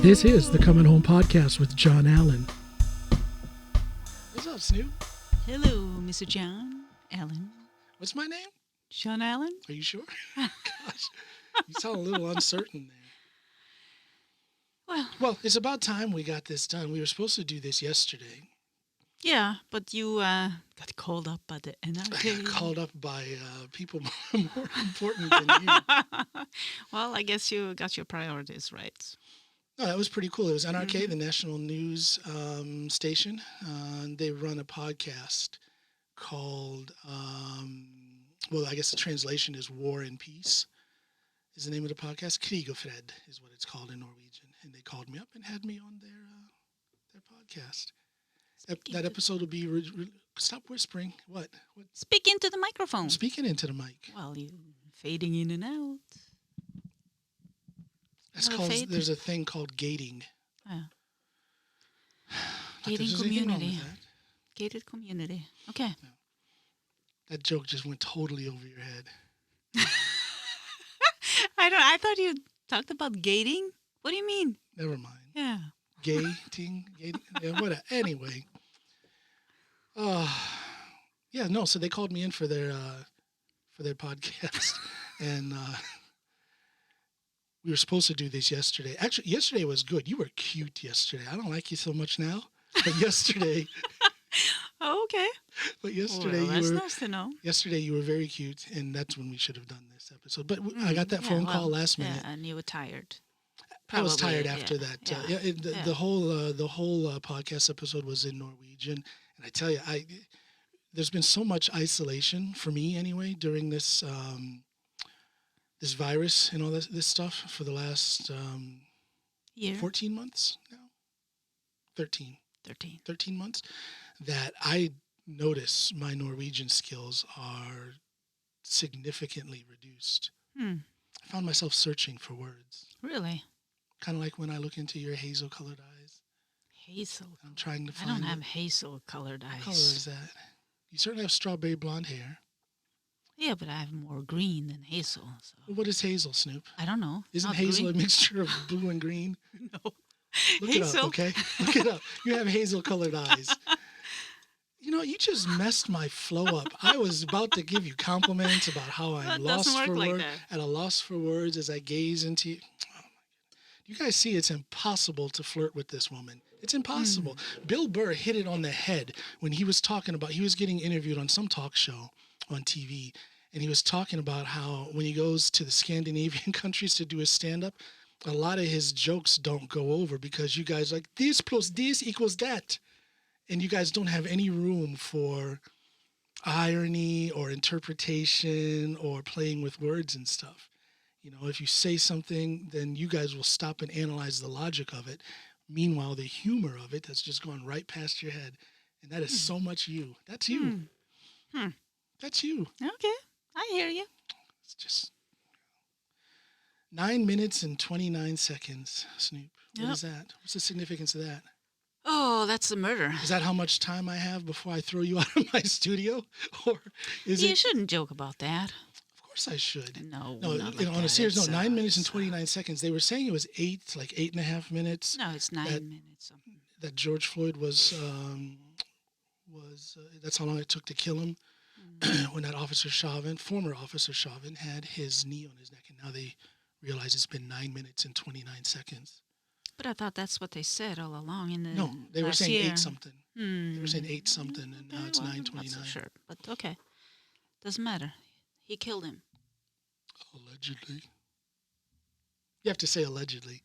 This is the Coming Home Podcast with John Allen. What's up, Snoop? Hello, Mr. John Allen. What's my name? John Allen? Are you sure? Gosh, you sound a little uncertain there. Well, it's about time we got this done. We were supposed to do this yesterday. Yeah, but you got called up by the NRK. I got called up by people more important than you. Well, I guess you got your priorities right. No, that was pretty cool. It was NRK, the national news station. They run a podcast called, well, I guess the translation is War and Peace is the name of the podcast. Krig og fred is what it's called in Norwegian. And they called me up and had me on their podcast. That episode will be... Stop whispering. What? Speak into the microphone. I'm speaking into the mic. Well, you're fading in and out. That's called. There's a thing called gating. Yeah. Gating community. Gated community. Okay. Yeah. That joke just went totally over your head. I thought you talked about gating. What do you mean? Never mind. Yeah. Gating. Yeah, whatever. Anyway. Yeah, no, so they called me in for their podcast. And we were supposed to do this yesterday. Actually, yesterday was good. You were cute yesterday. I don't like you so much now. But yesterday... Oh, okay. But yesterday that's nice to know. Yesterday you were very cute, and that's when we should have done this episode. But I got that phone call last minute. Yeah, and you were tired. Probably, I was tired after that. The whole podcast episode was in Norwegian, and I tell you, there's been so much isolation for me anyway during this this virus and all this stuff for the last 14 months now. 13 months, that I notice my Norwegian skills are significantly reduced. I found myself searching for words. Really? Kind of like when I look into your hazel-colored eyes. Hazel? I'm trying to find... I don't have hazel-colored eyes. What color is that? You certainly have strawberry blonde hair. Yeah, but I have more green than hazel. So. Well, what is hazel, Snoop? I don't know. Isn't Not hazel green? a mixture of blue and green? No. Look hazel. it up, okay? Look it up. You have hazel-colored eyes. You know, you just messed my flow up. I was about to give you compliments about how I'm at a loss for words as I gaze into you. Oh my God. You guys see it's impossible to flirt with this woman. It's impossible. Bill Burr hit it on the head when he was he was getting interviewed on some talk show on TV, and he was talking about how when he goes to the Scandinavian countries to do his stand-up, a lot of his jokes don't go over because you guys are like, this plus this equals that. And you guys don't have any room for irony or interpretation or playing with words and stuff. You know, if you say something, then you guys will stop and analyze the logic of it. Meanwhile, the humor of it that's just gone right past your head. And that is so much you. That's you. That's you. Okay. I hear you. It's just 9 minutes and 29 seconds, Snoop. What is that? What's the significance of that? Oh, that's the murder. Is that how much time I have before I throw you out of my studio? Or is You shouldn't joke about that. Of course I should. No, on a serious note, 9 minutes and 29 seconds. They were saying it was 8.5 minutes. No, it's 9 minutes. That George Floyd was that's how long it took to kill him. When that former officer Chauvin, had his knee on his neck, and now they realize it's been 9 minutes and 29 seconds. But I thought that's what they said all along in the No, they were saying year. 8 something. They were saying 8 something, and now it's 9:29. I'm not so sure, but okay. Doesn't matter. He killed him. Allegedly. You have to say allegedly.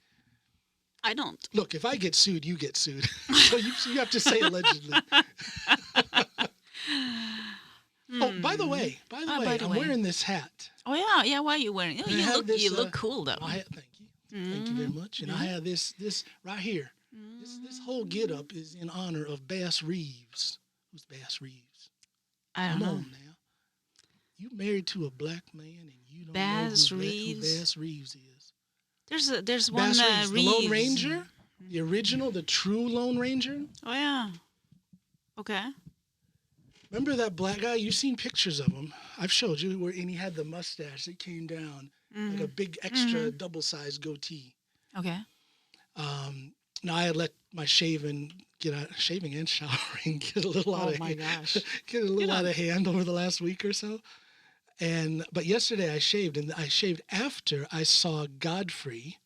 I don't. Look, if I get sued, you get sued. So you have to say allegedly. Oh, by the way, I'm wearing this hat. Oh yeah. Why are you wearing it? You look cool though. Thank you. Thank you very much. And I have this right here. This whole get-up is in honor of Bass Reeves. Who's Bass Reeves? I don't know. Come on now. You married to a black man and you don't know who Bass Reeves is. There's one Reeves, Reeves. The Lone Ranger? The original, the true Lone Ranger? Oh yeah. Okay. Remember that black guy? You've seen pictures of him. I've showed you and he had the mustache that came down like a big extra double-sized goatee. Okay. Now I had let my shaving and showering get a little out Oh of my gosh. get a little out of hand over the last week or so. But yesterday I shaved, and I shaved after I saw Godfrey,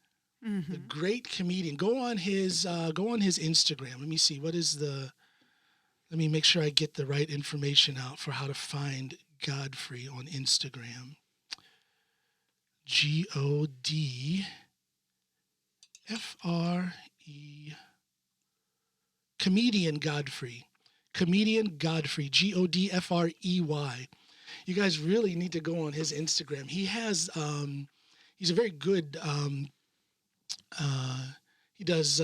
the great comedian. Go on his Instagram. Let me see, let me make sure I get the right information out for how to find Godfrey on Instagram. Godfre, comedian Godfrey, Godfrey. You guys really need to go on his Instagram. He has he's a very good he does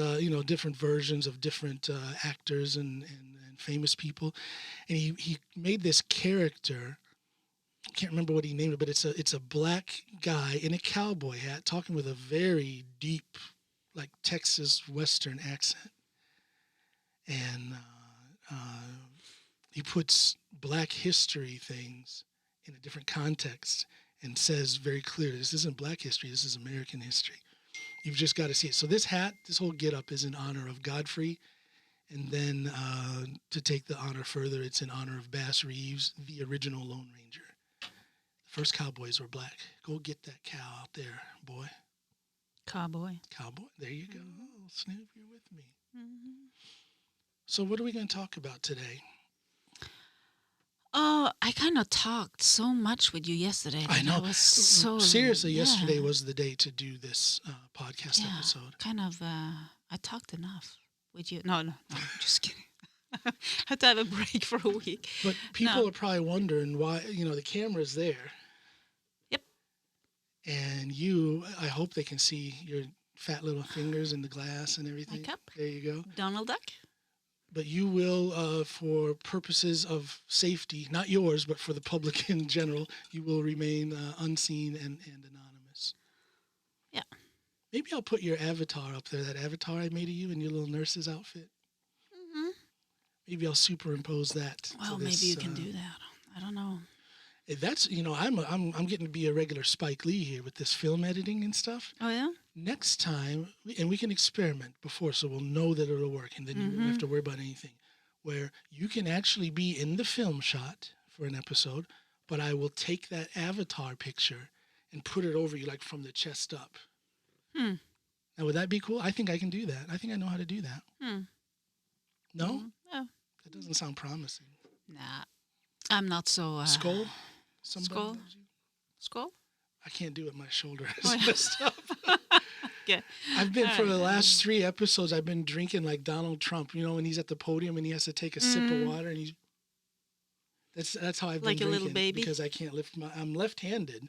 different versions of different actors and famous people, and he made this character. I can't remember what he named it, but it's a black guy in a cowboy hat talking with a very deep, like Texas Western accent, and he puts Black history things in a different context and says very clearly, this isn't Black history, this is American history. You've just got to see it. So this whole get-up is in honor of Godfrey, and then to take the honor further, it's in honor of Bass Reeves, the original Lone Ranger. The first cowboys were black. Go get that cow out there, boy. Cowboy. There you go. Oh, Snoop, you're with me. Mm-hmm. So what are we going to talk about today? Oh, I kind of talked so much with you yesterday. I know. I was so seriously, yesterday was the day to do this podcast episode. Kind of. I talked enough with you. No, just kidding. I have to have a break for a week. But people are probably wondering why. The camera's there. Yep. And I hope they can see your fat little fingers in the glass and everything. My cup. There you go. Donald Duck. But you will, for purposes of safety, not yours, but for the public in general, you will remain unseen and anonymous. Yeah. Maybe I'll put your avatar up there, that avatar I made of you in your little nurse's outfit. Mm-hmm. Maybe I'll superimpose that. Well, maybe you can do that. I don't know. That's I'm getting to be a regular Spike Lee here with this film editing and stuff. Oh yeah. Next time, and we can experiment before, so we'll know that it'll work, and then you won't have to worry about anything. Where you can actually be in the film shot for an episode, but I will take that avatar picture and put it over you, like from the chest up. Now, would that be cool? I think I can do that. I think I know how to do that. No? No. That doesn't sound promising. Nah. I'm not so... Skull? Skull? I can't do it. My shoulder is messed up. Okay. I've been, for the last 3 episodes, I've been drinking like Donald Trump, when he's at the podium and he has to take a sip of water, and that's how I've been drinking. Like a little baby? Because I can't I'm left-handed,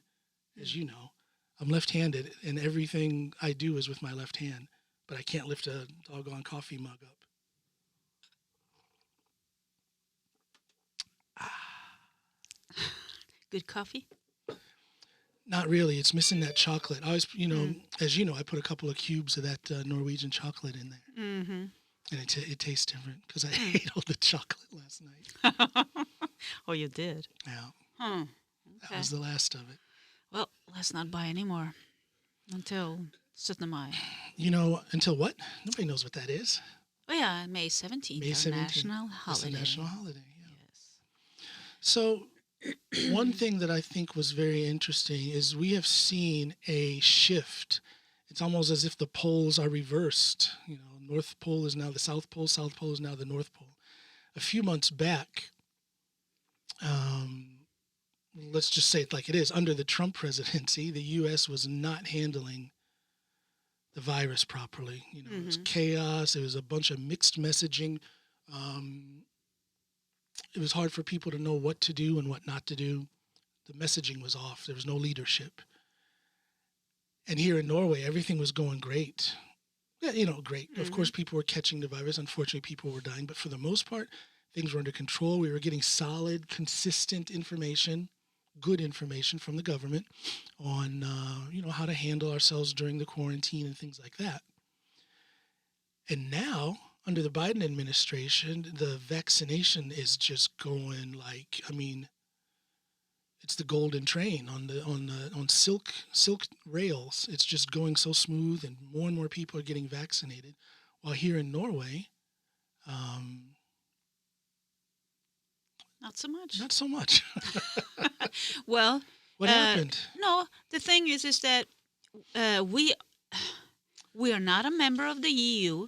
as you know. I'm left-handed, and everything I do is with my left hand, but I can't lift a doggone coffee mug up. Good coffee? Not really. It's missing that chocolate. I always, as you know, I put a couple of cubes of that Norwegian chocolate in there. Mm-hmm. And it tastes different because I ate all the chocolate last night. Oh, you did? Yeah. Okay. That was the last of it. Well, let's not buy any more until 17 May. Until what? Nobody knows what that is. Oh, yeah, May 17th. May 17th. National holiday. It's a national holiday, yeah. Yes. So one thing that I think was very interesting is we have seen a shift. It's almost as if the poles are reversed. North Pole is now the South Pole. South Pole is now the North Pole. A few months back, let's just say it like it is, under the Trump presidency, the U.S. was not handling the virus properly. It was chaos. It was a bunch of mixed messaging. It was hard for people to know what to do and what not to do. The messaging was off. There was no leadership. And here in Norway, everything was going great. Yeah, great. Of course, people were catching the virus. Unfortunately, people were dying. But for the most part, things were under control. We were getting solid, consistent information, good information from the government on, how to handle ourselves during the quarantine and things like that. And now, under the Biden administration, the vaccination is just going it's the golden train on silk rails. It's just going so smooth, and more people are getting vaccinated. While here in Norway, not so much. Not so much. Well, what happened? No, the thing is that we are not a member of the EU,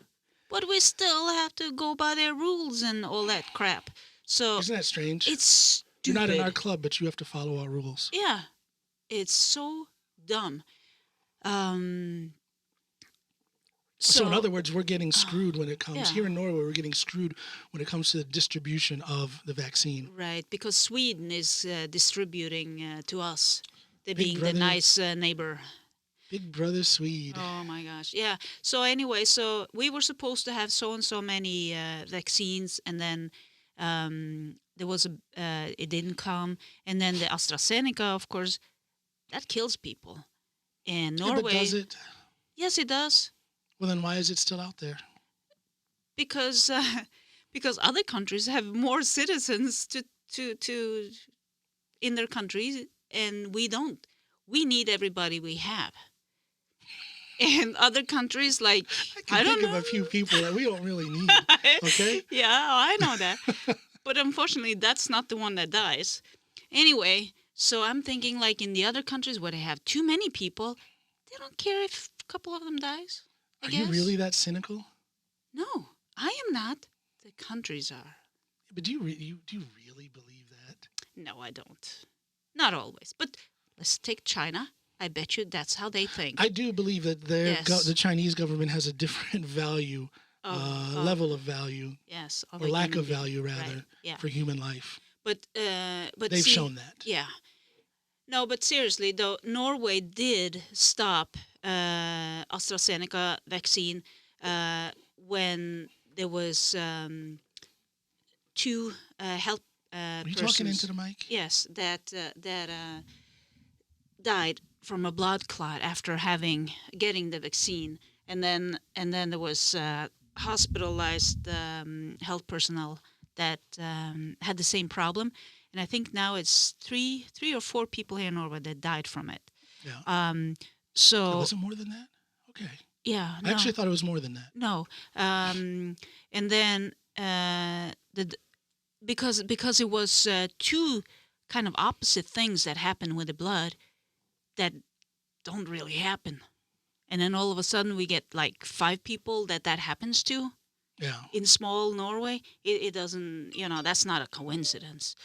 but we still have to go by their rules and all that crap. So isn't that strange? It's stupid. You're not in our club, but you have to follow our rules. Yeah, it's so dumb. So in other words, we're getting screwed when it comes here in Norway. We're getting screwed when it comes to the distribution of the vaccine. Right, because Sweden is distributing to us, they Big being brother, the nice neighbor. Big brother Swede. Oh my gosh, yeah. So anyway, so we were supposed to have so and so many vaccines, and then there was it didn't come, and then the AstraZeneca, of course, that kills people. And Norway, but does it? Yes, it does. Well, then why is it still out there? Because other countries have more citizens to in their countries, and we don't. We need everybody we have. And other countries, like, I can think of a few people that we don't really need. Okay? Yeah, I know that. But unfortunately, that's not the one that dies. Anyway, so I'm thinking, like, in the other countries where they have too many people, they don't care if a couple of them dies. I guess. You really that cynical? No, I am not. The countries are. But do you really believe that? No, I don't. Not always. But let's take China. I bet you that's how they think. I do believe that the Chinese government has a different value, level of value, yes, or lack of value, rather, right. Yeah. for human life. But they've shown that. Yeah. No, but seriously, though, Norway did stop AstraZeneca vaccine when there was two health Are you persons. talking into the mic? Yes, that died from a blood clot after getting the vaccine, and then there was hospitalized health personnel that had the same problem, and I think now it's three or four people here in Norway that died from it. Yeah. So was it more than that? Okay. Yeah. I actually thought it was more than that. No. And then because it was two kind of opposite things that happen with the blood that don't really happen. And then all of a sudden we get like 5 people that happens to. Yeah. In small Norway, it doesn't, that's not a coincidence.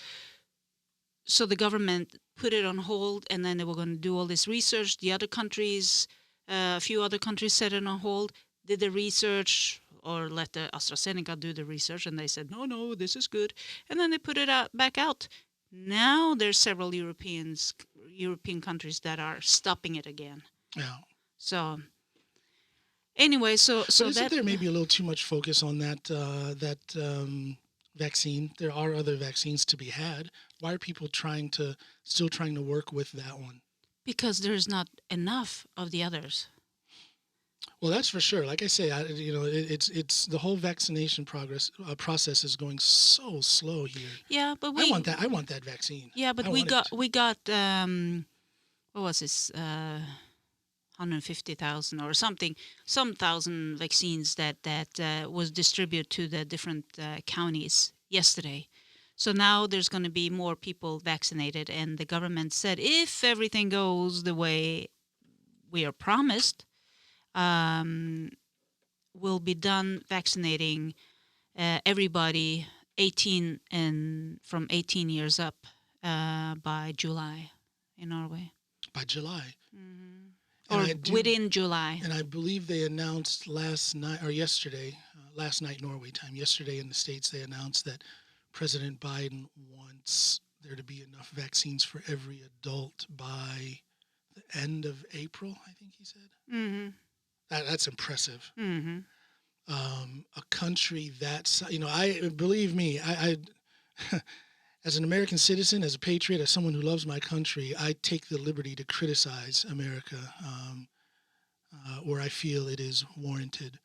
So the government put it on hold, and then they were going to do all this research. The other countries, a few other countries set it on hold, did the research, or let the AstraZeneca do the research, and they said, no, this is good. And then they put it back out. Now there's several European countries that are stopping it again. Yeah. So anyway, so isn't there maybe a little too much focus on that vaccine? There are other vaccines to be had. Why are people still trying to work with that one? Because there's not enough of the others. Well, that's for sure. Like I say, it's the whole vaccination process is going so slow here. Yeah, but I want that vaccine. Yeah, but we got what was this? 150,000 or something, some thousand vaccines that was distributed to the different counties yesterday. So now there's going to be more people vaccinated, and the government said if everything goes the way we are promised, we'll be done vaccinating everybody 18 and from 18 years up by July in Norway. By July. Mm-hmm. Or within July. And I believe they announced last night Norway time, yesterday in the States, they announced that President Biden wants there to be enough vaccines for every adult by the end of April, I think he said. Mm-hmm. That's impressive. Mm-hmm. A country that's, believe me, I as an American citizen, as a patriot, as someone who loves my country, I take the liberty to criticize America where I feel it is warranted.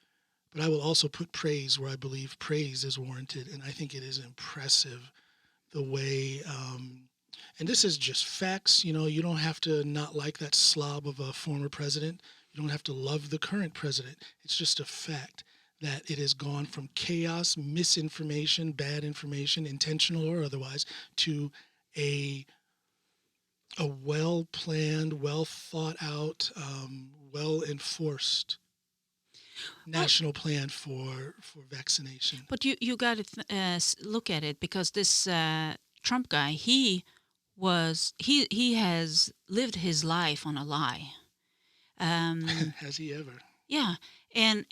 But I will also put praise where I believe praise is warranted. And I think it is impressive the way, and this is just facts. You don't have to not like that slob of a former president. You don't have to love the current president. It's just a fact that it has gone from chaos, misinformation, bad information, intentional or otherwise, to a well-planned, well-thought-out, well-enforced national plan for vaccination. But you got to look at it, because this Trump guy, he has lived his life on a lie. Has he ever? Yeah, and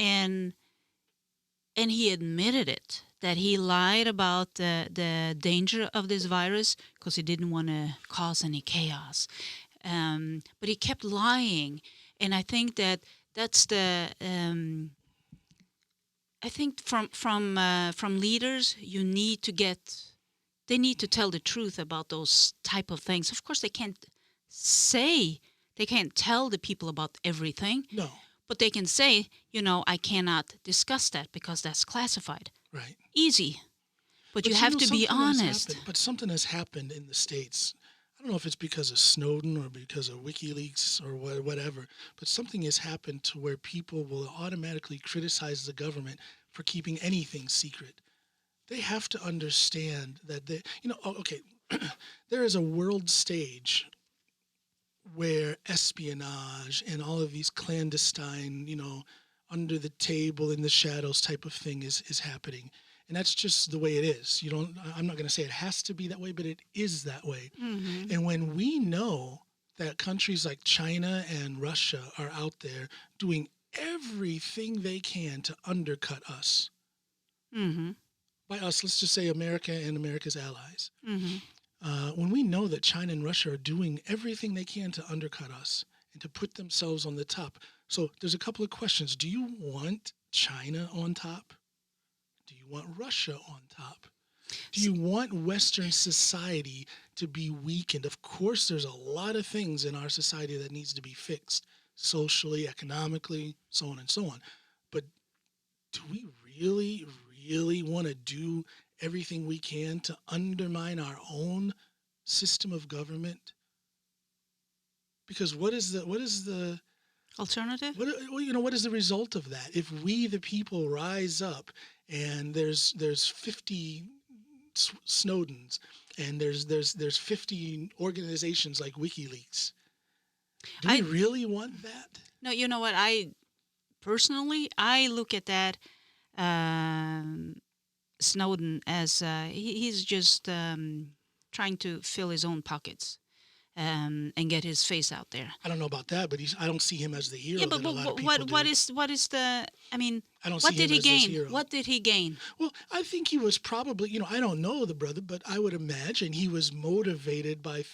he admitted it, that he lied about the danger of this virus because he didn't want to cause any chaos. But he kept lying, and I think that's the. I think from leaders, you need to they need to tell the truth about those type of things. Of course, they can't tell the people about everything. No. But they can say, I cannot discuss that because that's classified. Right. Easy. But you have to be honest. But something has happened in the States. I don't know if it's because of Snowden or because of WikiLeaks or whatever, but something has happened to where people will automatically criticize the government for keeping anything secret. They have to understand that there is a world stage where espionage and all of these clandestine, under the table, in the shadows type of thing is happening. And that's just the way it is. I'm not going to say it has to be that way, but it is that way. Mm-hmm. And when we know that countries like China and Russia are out there doing everything they can to undercut us, mm-hmm. by us, let's just say America and America's allies. Mm-hmm. When we know that China and Russia are doing everything they can to undercut us and to put themselves on the top. So there's a couple of questions. Do you want China on top? Do you want Russia on top? Do you want Western society to be weakened? Of course, there's a lot of things in our society that needs to be fixed, socially, economically, so on and so on. But do we really, really want to do everything we can to undermine our own system of government? Because what is the alternative? What is the result of that? If we, the people, rise up and there's 50 Snowdens and there's 50 organizations like WikiLeaks, do we really want that? No, you know what? I look at that Snowden as he's just trying to fill his own pockets. And get his face out there. I don't know about that, but I don't see him as the hero. Yeah, but what is the? I mean, what did he gain? What did he gain? Well, I think he was probably, I don't know the brother, but I would imagine he was motivated by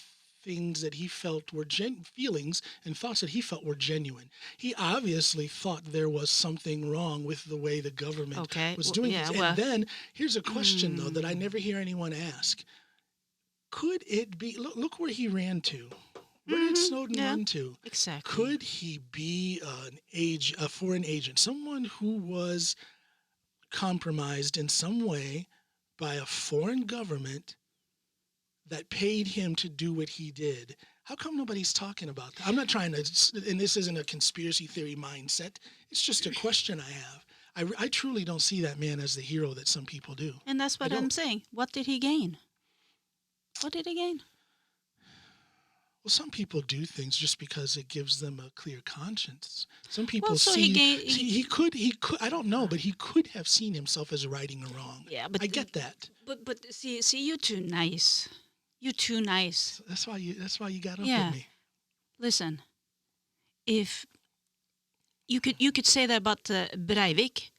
things that he felt were feelings and thoughts that he felt were genuine. He obviously thought there was something wrong with the way the government was doing things. And then here's a question though that I never hear anyone ask. Could it be, look where he ran to. Where did Snowden run to? Exactly. Could he be a foreign agent, someone who was compromised in some way by a foreign government that paid him to do what he did? How come nobody's talking about that? I'm not trying to, and this isn't a conspiracy theory mindset. It's just a question I have. I truly don't see that man as the hero that some people do. And that's what I'm saying. What did he gain? What did he gain? Well, some people do things just because it gives them a clear conscience. Some people he could. I don't know, but he could have seen himself as righting a wrong. Yeah, but I get that. But see, you're too nice. You're too nice. That's why you got up with me. Listen, if you could say that about Breivik,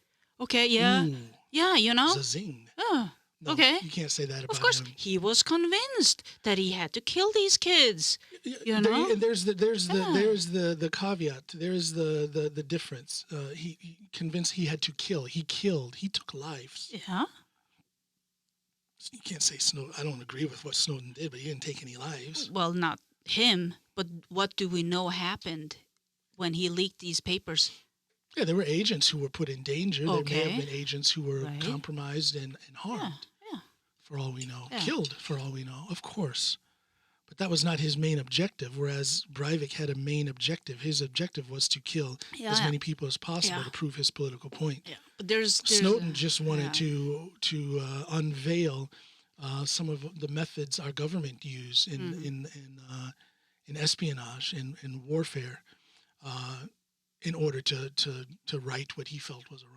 okay? Yeah, Zazing. Oh. No, okay. You can't say that about him. Of course, he was convinced that he had to kill these kids. There's the caveat. There's the difference. He convinced he had to kill. He killed. He took lives. Yeah. You can't say Snowden. I don't agree with what Snowden did, but he didn't take any lives. Well, not him, but what do we know happened when he leaked these papers? Yeah, there were agents who were put in danger. Okay. There may have been agents who were compromised and harmed, for all we know. Yeah. Killed, for all we know, of course. But that was not his main objective, whereas Breivik had a main objective. His objective was to kill as many people as possible to prove his political point. Yeah, but there's Snowden just wanted to unveil some of the methods our government use in espionage, in warfare, in order to right what he felt was wrong.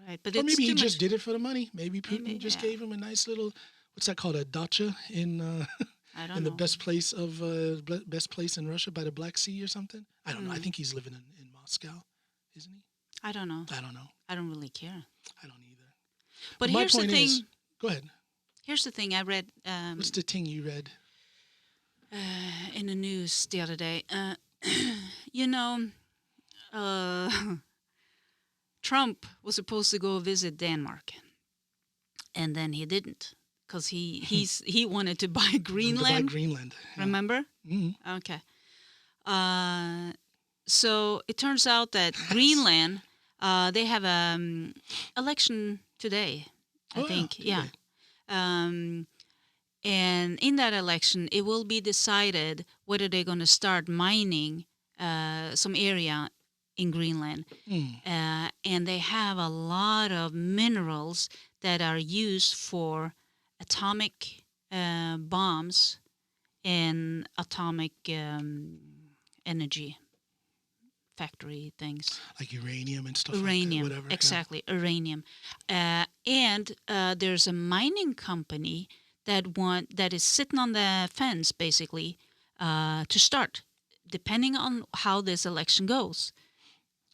Right, but or maybe he just did it for the money. Maybe Putin gave him a nice little, what's that called, a dacha in I don't in know. the best place in Russia by the Black Sea or something. I don't know. I think he's living in Moscow, isn't he? I don't know. I don't know. I don't really care. I don't either. But my here's the point thing. Go ahead. Here's the thing. I read. What's the thing you read? In the news the other day. Trump was supposed to go visit Denmark, and then he didn't because he wanted to buy Greenland. Yeah. Remember? Mm-hmm. Okay. So it turns out that Greenland, they have an election today, I think. Yeah. And in that election, it will be decided whether they're going to start mining some area in Greenland. And they have a lot of minerals that are used for atomic bombs and atomic energy factory things. Like uranium and stuff Uranium, like that, whatever. exactly, uranium. And there's a mining company that is sitting on the fence, basically, to start, depending on how this election goes.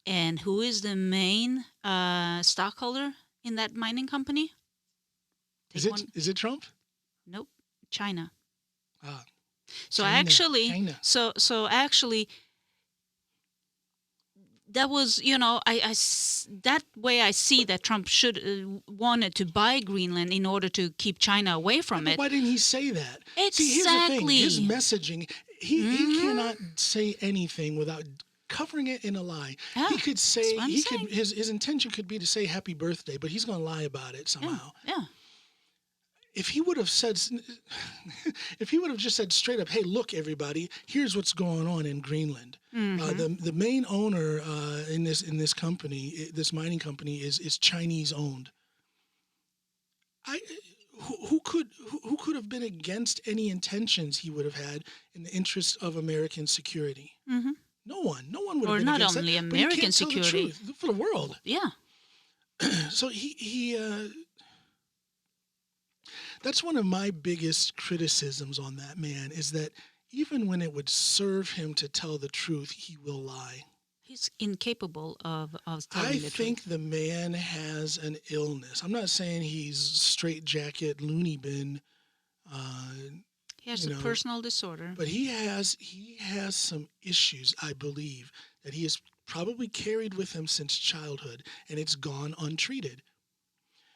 And who is the main stockholder in that mining company? Is it Trump? Nope, China. Ah. So China. actually, that was, that way I see that Trump should wanted to buy Greenland in order to keep China away from it. Why didn't he say that? Exactly. See, here's the thing. His messaging, he cannot say anything without covering it in a lie. Yeah, he could say saying. His intention could be to say happy birthday, but he's going to lie about it somehow. Yeah. If he would have just said straight up, "Hey, look, everybody, here's what's going on in Greenland." The main owner in this company, this mining company, is Chinese owned. Who could have been against any intentions he would have had in the interest of American security? Mm-hmm. No one would have been against that. Or not only American American but he can't security, tell the truth for the world. Yeah. So he that's one of my biggest criticisms on that man, is that even when it would serve him to tell the truth, he will lie. He's incapable of telling the truth. I think the man has an illness. I'm not saying he's straitjacket, loony bin. He has a personal disorder. But he has some issues, I believe, that he has probably carried with him since childhood, and it's gone untreated.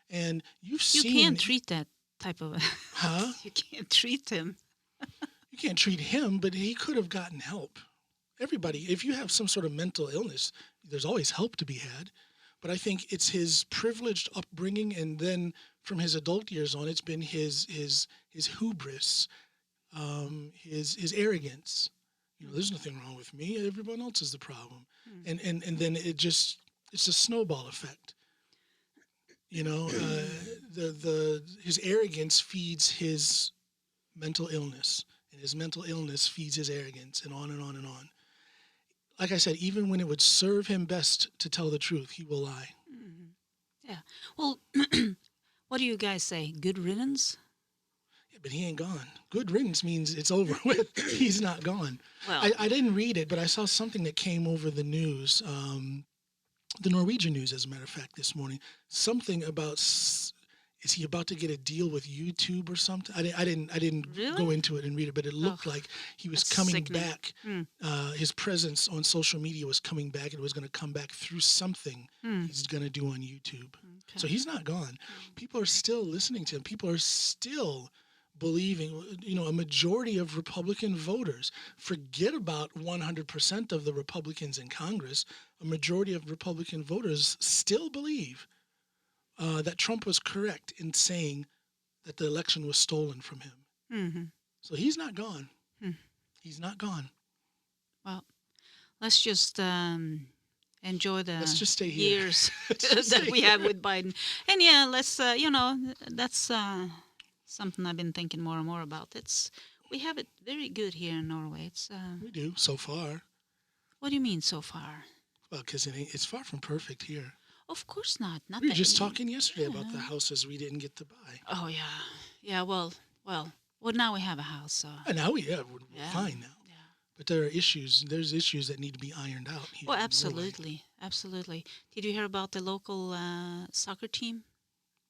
And you can't treat that type of... Huh? You can't treat him. You can't treat him, but he could have gotten help. Everybody, if you have some sort of mental illness, there's always help to be had. But I think it's his privileged upbringing, and then from his adult years on, it's been his hubris, his arrogance. There's nothing wrong with me. Everyone else is the problem. And then it's a snowball effect. His arrogance feeds his mental illness, and his mental illness feeds his arrogance, and on and on and on. Like I said, even when it would serve him best to tell the truth, he will lie. Mm-hmm. Yeah. Well, what do you guys say? Good riddance? Yeah, but he ain't gone. Good riddance means it's over with. He's not gone. Well, I didn't read it, but I saw something that came over the news, the Norwegian news, as a matter of fact, this morning. Something about, is he about to get a deal with YouTube or something? I didn't really? go into it and read it, but it looked like he was coming back. His presence on social media was coming back. It was going to come back through something he's going to do on YouTube. Okay. So he's not gone. People are still listening to him. People are still believing, a majority of Republican voters, forget about 100% of the Republicans in Congress, a majority of Republican voters still believe that Trump was correct in saying that the election was stolen from him. Mm-hmm. So he's not gone. He's not gone. Well, let's just enjoy the Let's just stay here. years that we have with Biden. And yeah, let's, that's something I've been thinking more and more about. We have it very good here in Norway. We do, so far. What do you mean so far? Well, because it's far from perfect here. Of course not. We were just talking yesterday about the houses we didn't get to buy. Oh, yeah. Yeah, well, now we have a house, so. And now we're fine now. Yeah. But there are issues. There's issues that need to be ironed out here. Well, absolutely. Absolutely. Did you hear about the local soccer team?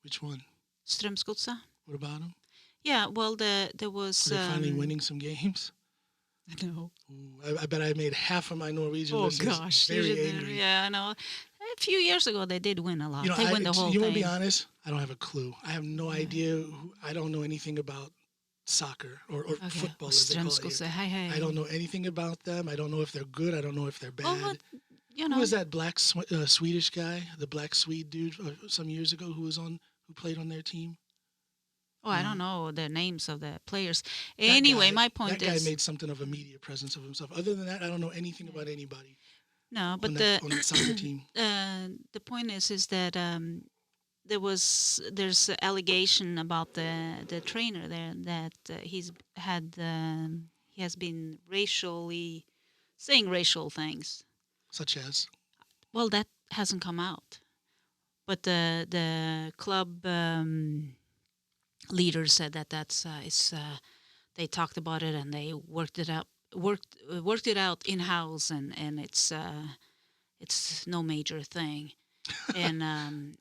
Which one? Strømsgodset. What about them? Yeah, well, there was... Are they finally winning some games? No. Ooh, I bet I made half of my Norwegian listeners very angry. Yeah, I know. A few years ago, they did win a lot. They win the whole thing. You want to be honest? I don't have a clue. I have no idea. I don't know anything about soccer or football, as they call it here. I don't know anything about them. I don't know if they're good. I don't know if they're bad. Well, Who was that black Swedish guy, the black Swede dude some years ago who played on their team? Oh, I don't know the names of the players. Anyway, my point is... That guy made something of a media presence of himself. Other than that, I don't know anything about anybody. No, but on that soccer team. The point is that there's an allegation about the trainer there that he has been saying racial things. Such as? Well, that hasn't come out, but the club leader said that's they talked about it and they worked it out in house and it's no major thing. And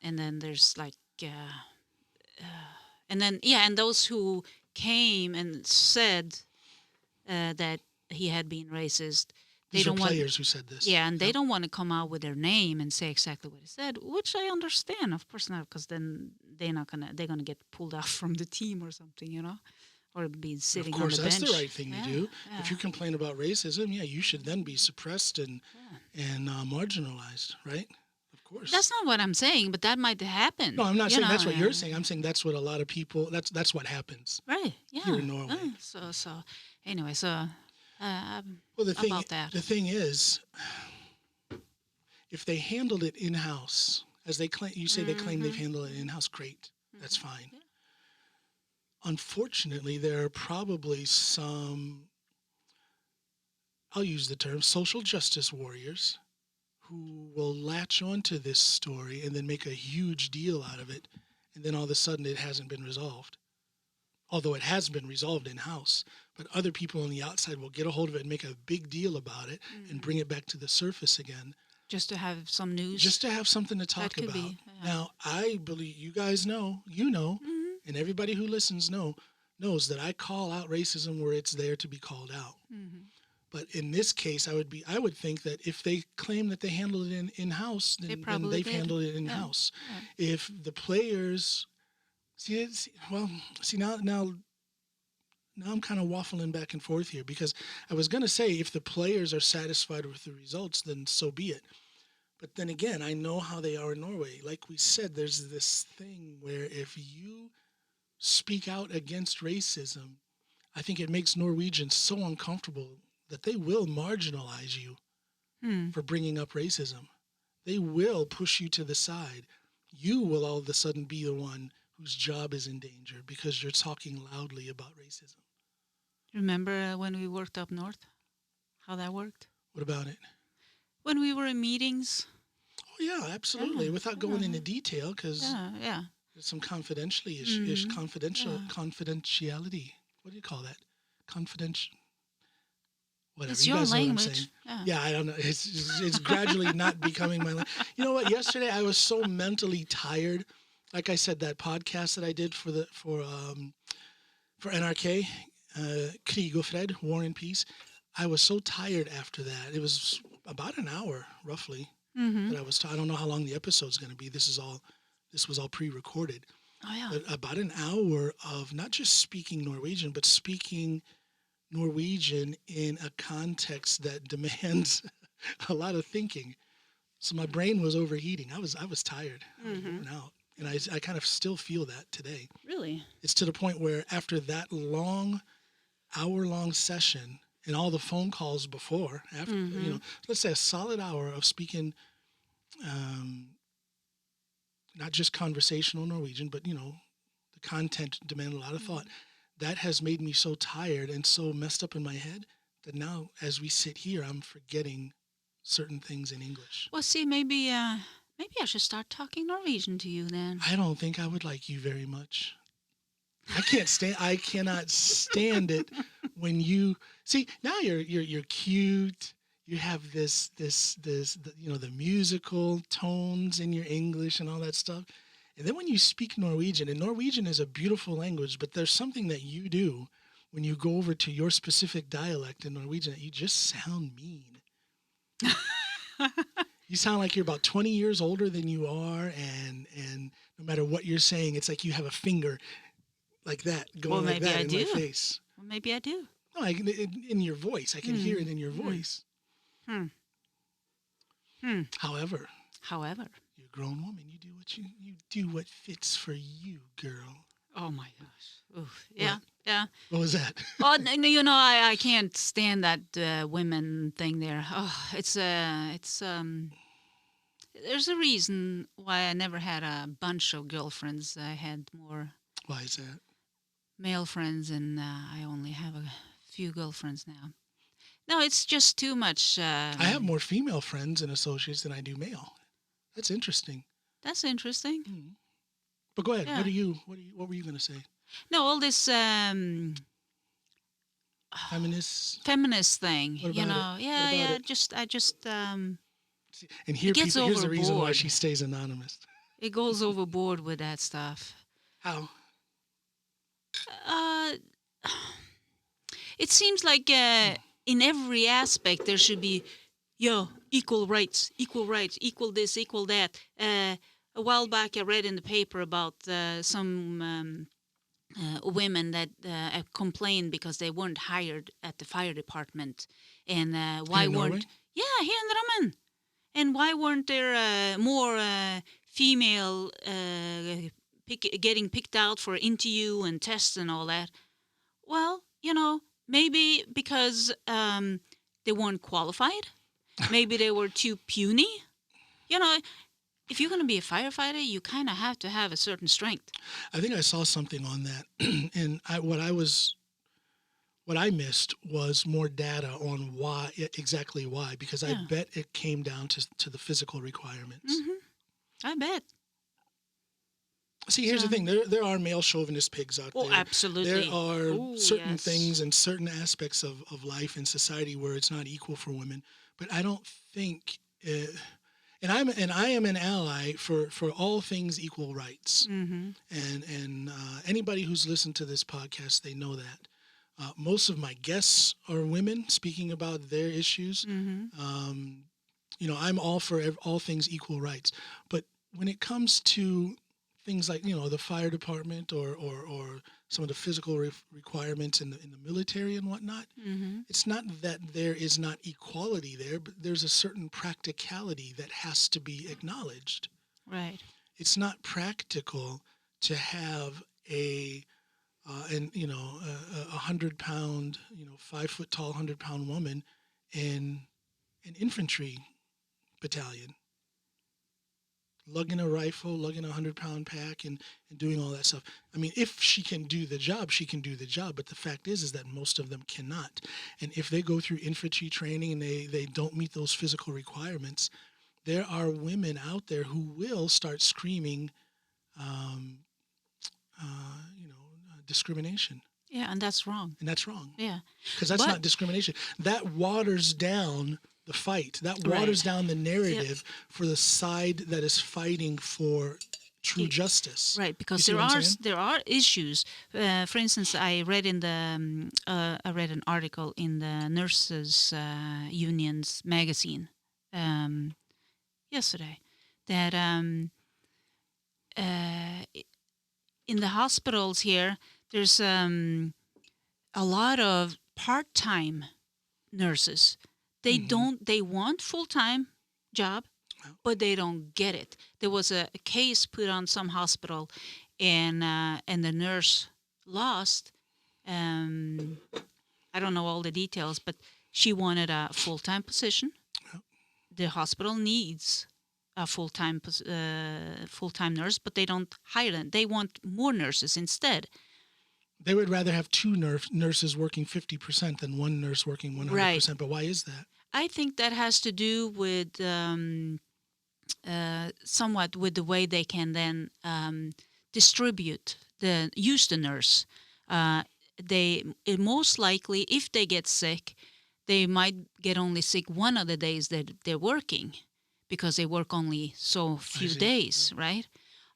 then there's like and those who came and said that he had been racist, These are players who said this. Yeah, and they don't want to come out with their name and say exactly what he said, which I understand, of course not, because then they're gonna get pulled off from the team or something, or be sitting on the bench. Of course, that's the right thing to do. Yeah. If you complain about racism, you should then be suppressed and marginalized, right? Of course. That's not what I'm saying, but that might happen. No, I'm not saying that's what you're saying. I'm saying that's what a lot of people. That's what happens. Right. Yeah. Here in Norway. So anyway, well, the thing is, if they handled it in house, as they claim, they claim they've handled it in house. Great, that's fine. Yeah. Unfortunately, there are probably some, I'll use the term, social justice warriors who will latch onto this story and then make a huge deal out of it, and then all of a sudden it hasn't been resolved. Although it has been resolved in-house, but other people on the outside will get a hold of it and make a big deal about it and bring it back to the surface again. Just to have some news? Just to have something to talk about. Yeah. Now, I believe you guys know, and everybody who listens knows that I call out racism where it's there to be called out. Mm-hmm. But in this case, I would think that if they claim that they handled it in-house, then they've handled it in-house. Yeah. If the players... Now I'm kind of waffling back and forth here, because I was going to say if the players are satisfied with the results, then so be it. But then again, I know how they are in Norway. Like we said, there's this thing where if you speak out against racism, I think it makes Norwegians so uncomfortable that they will marginalize you for bringing up racism. They will push you to the side. You will all of a sudden be the one whose job is in danger because you're talking loudly about racism. Remember when we worked up north? How that worked? What about it? When we were in meetings. Oh, yeah, absolutely. Yeah. Without going into detail, because there's some confidentiality. What do you call that? Confidential. Whatever. It's your language. Yeah, I don't know. It's gradually not becoming my language. You know what? Yesterday I was so mentally tired. Like I said, that podcast that I did for NRK, Krig og Fred, War and Peace, I was so tired after that. It was about an hour, roughly, that I was. I don't know how long the episode's going to be. This was all pre-recorded. Oh yeah. But about an hour of not just speaking Norwegian, but speaking Norwegian in a context that demands a lot of thinking. So my brain was overheating. I was tired. I was worn out. And I kind of still feel that today. Really? It's to the point where after that long hour-long session and all the phone calls before, after, let's say a solid hour of speaking, not just conversational Norwegian, but, the content demanded a lot of thought. That has made me so tired and so messed up in my head that now, as we sit here, I'm forgetting certain things in English. Well, see, maybe I should start talking Norwegian to you then. I don't think I would like you very much. I cannot stand it when you see, now you're cute. You have this the musical tones in your English and all that stuff. And then when you speak Norwegian, and Norwegian is a beautiful language, but there's something that you do when you go over to your specific dialect in Norwegian that you just sound mean. You sound like you're about 20 years older than you are, and no matter what you're saying, it's like you have a finger like that going like that in my face. Well, maybe I do. No, in your voice. I can hear it in your voice. However, you're a grown woman. You do what fits for you, girl. Oh my gosh. Oof. Yeah. What? Yeah. What was that? Oh, I can't stand that women thing there. Oh, it's there's a reason why I never had a bunch of girlfriends. I had more. Why is that? Male friends, and I only have a few girlfriends now. No, it's just too much. I have more female friends and associates than I do male. That's interesting. That's interesting. Mm-hmm. But go ahead. Yeah. What were you going to say? No, all this feminist thing. What about it? Yeah. It? I just. And here's the reason why she stays anonymous. It goes overboard with that stuff. How? It seems like in every aspect there should be, equal rights, equal this, equal that. A while back I read in the paper about some women that complained because they weren't hired at the fire department. And why in weren't... Norway? Yeah, here in Drammen. And why weren't there more female getting picked out for interview and tests and all that? Well, maybe because they weren't qualified. Maybe they were too puny. If you're going to be a firefighter, you kind of have to have a certain strength. I think I saw something on that, and what I missed was more data on exactly why, because I bet it came down to the physical requirements. Mm-hmm. I bet. See, here's the thing. There are male chauvinist pigs out there. Oh, absolutely. There are certain things and certain aspects of life and society where it's not equal for women. But I don't think, and I am an ally for all things equal rights. Mm-hmm. And anybody who's listened to this podcast, they know that. Most of my guests are women speaking about their issues. Mm-hmm. I'm all for all things equal rights. But when it comes to things like, the fire department or some of the physical requirements in the military and whatnot, it's not that there is not equality there, but there's a certain practicality that has to be acknowledged. Right. It's not practical to have a 100-pound, 5 foot tall, 100-pound woman in an infantry battalion, lugging a rifle, lugging a 100-pound pack, and doing all that stuff. I mean, if she can do the job, she can do the job. But the fact is that most of them cannot. And if they go through infantry training and they don't meet those physical requirements, there are women out there who will start screaming, discrimination. Yeah, and that's wrong. And that's wrong. Yeah. Because that's not discrimination. That waters down the fight. That waters down the narrative for the side that is fighting for true justice. Right, because there are issues. For instance, I read an article in the Nurses Union's magazine yesterday that in the hospitals here, there's a lot of part-time nurses. They they want full-time job, but they don't get it. There was a case put on some hospital, and the nurse lost I don't know all the details, but she wanted a full-time position. Yep. The hospital needs a full-time nurse, but they don't hire them. They want more nurses instead. They would rather have two nurses working 50% than one nurse working 100%. Right. But why is that? I think that has to do with somewhat with the way they can then use the nurse. Most likely, if they get sick, they might get only sick one of the days that they're working, because they work only so few days, right?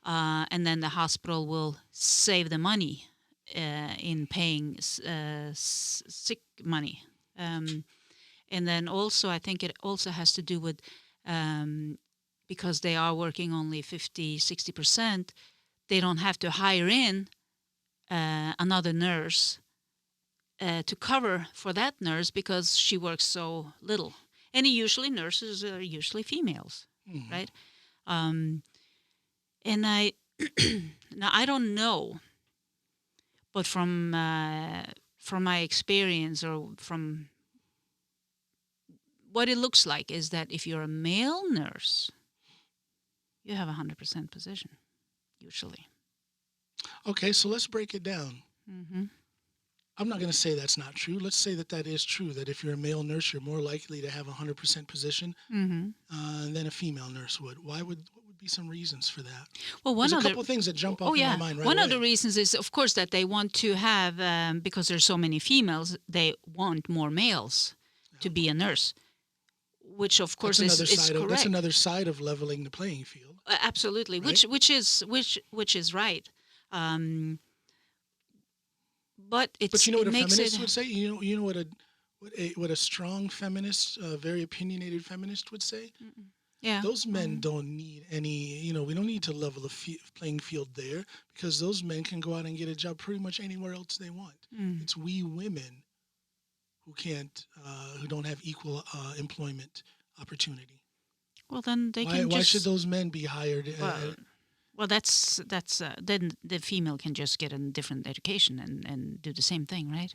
And then the hospital will save the money in paying sick money. And then also, I think it also has to do with, because they are working only 50, 60%, they don't have to hire in another nurse to cover for that nurse because she works so little. And usually nurses are usually females, right? And now I don't know, but from my experience, or from what it looks like, is that if you're a male nurse, you have a 100% position, usually. Okay, so let's break it down. Mm-hmm. I'm not going to say that's not true. Let's say that is true, that if you're a male nurse, you're more likely to have a 100% position than a female nurse would. What would be some reasons for that? Well, there's a couple of things that jump off in my mind right One away. of the reasons is, of course, that they want to have, because there's so many females, they want more males to be a nurse, which of course is correct. That's another side of leveling the playing field. Absolutely, right? which is right. But you know what a feminist would say? You know what a strong feminist, very opinionated feminist would say? Yeah. Those men don't need any, we don't need to level the playing field there, because those men can go out and get a job pretty much anywhere else they want. It's we women who can't, who don't have equal employment opportunity. Well, then why should those men be hired? Well, that's then the female can just get a different education and do the same thing, right?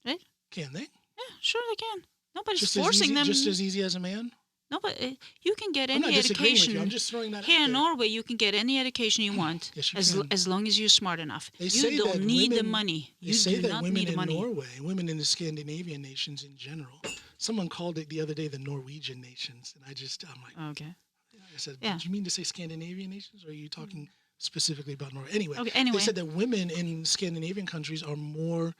Right? Can they? Yeah, sure they can. Nobody's forcing them. Just as easy as a man? No, but you can get any I'm not education. With you. I'm just throwing that here out in there. Norway, you can get any education you want, yes, you can. as long as you're smart enough. You don't need the money. They say that women in Norway, women in the Scandinavian nations in general, someone called it the other day the Norwegian nations, and I'm like, okay. I said, did you mean to say Scandinavian nations, or are you talking specifically about Norway? Anyway, Anyway, they said that women in Scandinavian countries are more.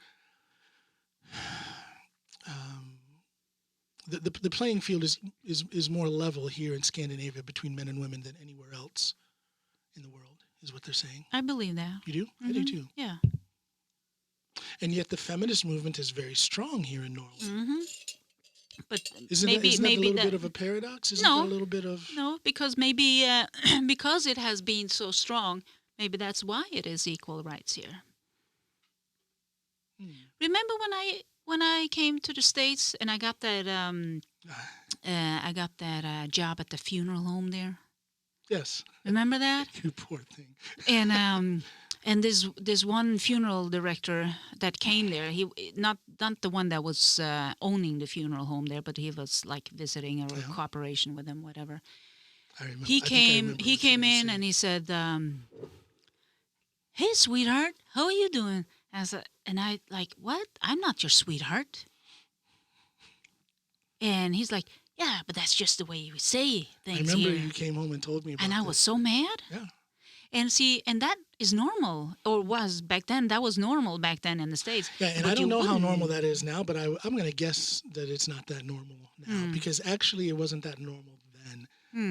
The playing field is more level here in Scandinavia between men and women than anywhere else in the world, is what they're saying. I believe that. You do? I do too. Yeah. And yet the feminist movement is very strong here in Norway. Mm-hmm. But isn't that a little bit of a paradox? Isn't that a little bit of... No, because maybe because it has been so strong, maybe that's why it is equal rights here. Remember when I came to the States and I got that job at the funeral home there? Yes. Remember that? You poor thing. And this one funeral director that came there, he not the one that was owning the funeral home there, but he was like visiting or cooperation with them, whatever. I remember. He came in and he said, "Hey, sweetheart, how are you doing?" And I like, "What? I'm not your sweetheart." And he's like, "Yeah, but that's just the way you say things." I remember here. You came home and told me about and I was so mad. Yeah. And that is normal, or was back then. That was normal back then in the States. Yeah, and I don't know how normal that is now, but I'm going to guess that it's not that normal now, because actually it wasn't that normal then.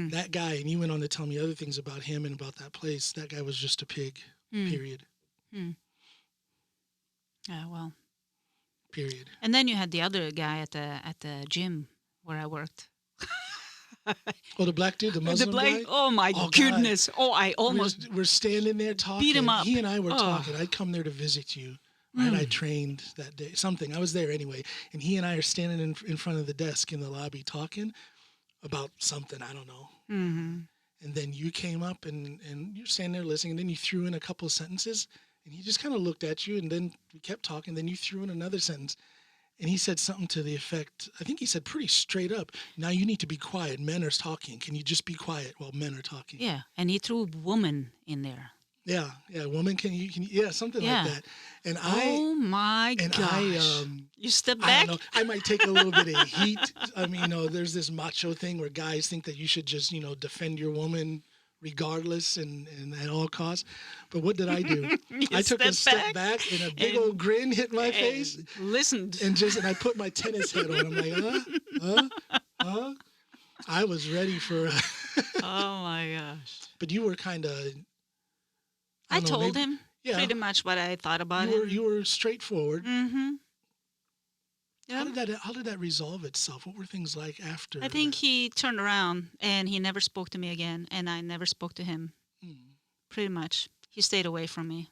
That guy, and you went on to tell me other things about him and about that place, that guy was just a pig, period. Well. Period. And then you had the other guy at the gym where I worked. Oh, the black dude, the Muslim guy? Oh, my goodness. God. Oh, I almost... We're standing there talking. Beat him up. He and I were talking. I'd come there to visit you. Right? I trained that day. Something. I was there anyway. And he and I are standing in front of the desk in the lobby talking about something. I don't know. Mm-hmm. And then you came up and you're standing there listening. And then you threw in a couple of sentences. And he just kind of looked at you, and then we kept talking. Then you threw in another sentence. And he said something to the effect, I think he said pretty straight up, now you need to be quiet. Men are talking. Can you just be quiet while men are talking? Yeah, and he threw woman in there. Yeah, woman, yeah, something like that. And oh my gosh. You step back? I don't know. I might take a little bit of heat. I mean, there's this macho thing where guys think that you should just, defend your woman regardless and at all costs. But what did I do? I took a step back and a big old grin hit my face. Listened. And I put my tennis head on. I'm like, I was ready for oh my gosh. But you were kind of I told him pretty much what I thought about him. You were straightforward. Mm-hmm. Yep. How did that resolve itself? What were things like after? I think he turned around and he never spoke to me again, and I never spoke to him. Pretty much. He stayed away from me.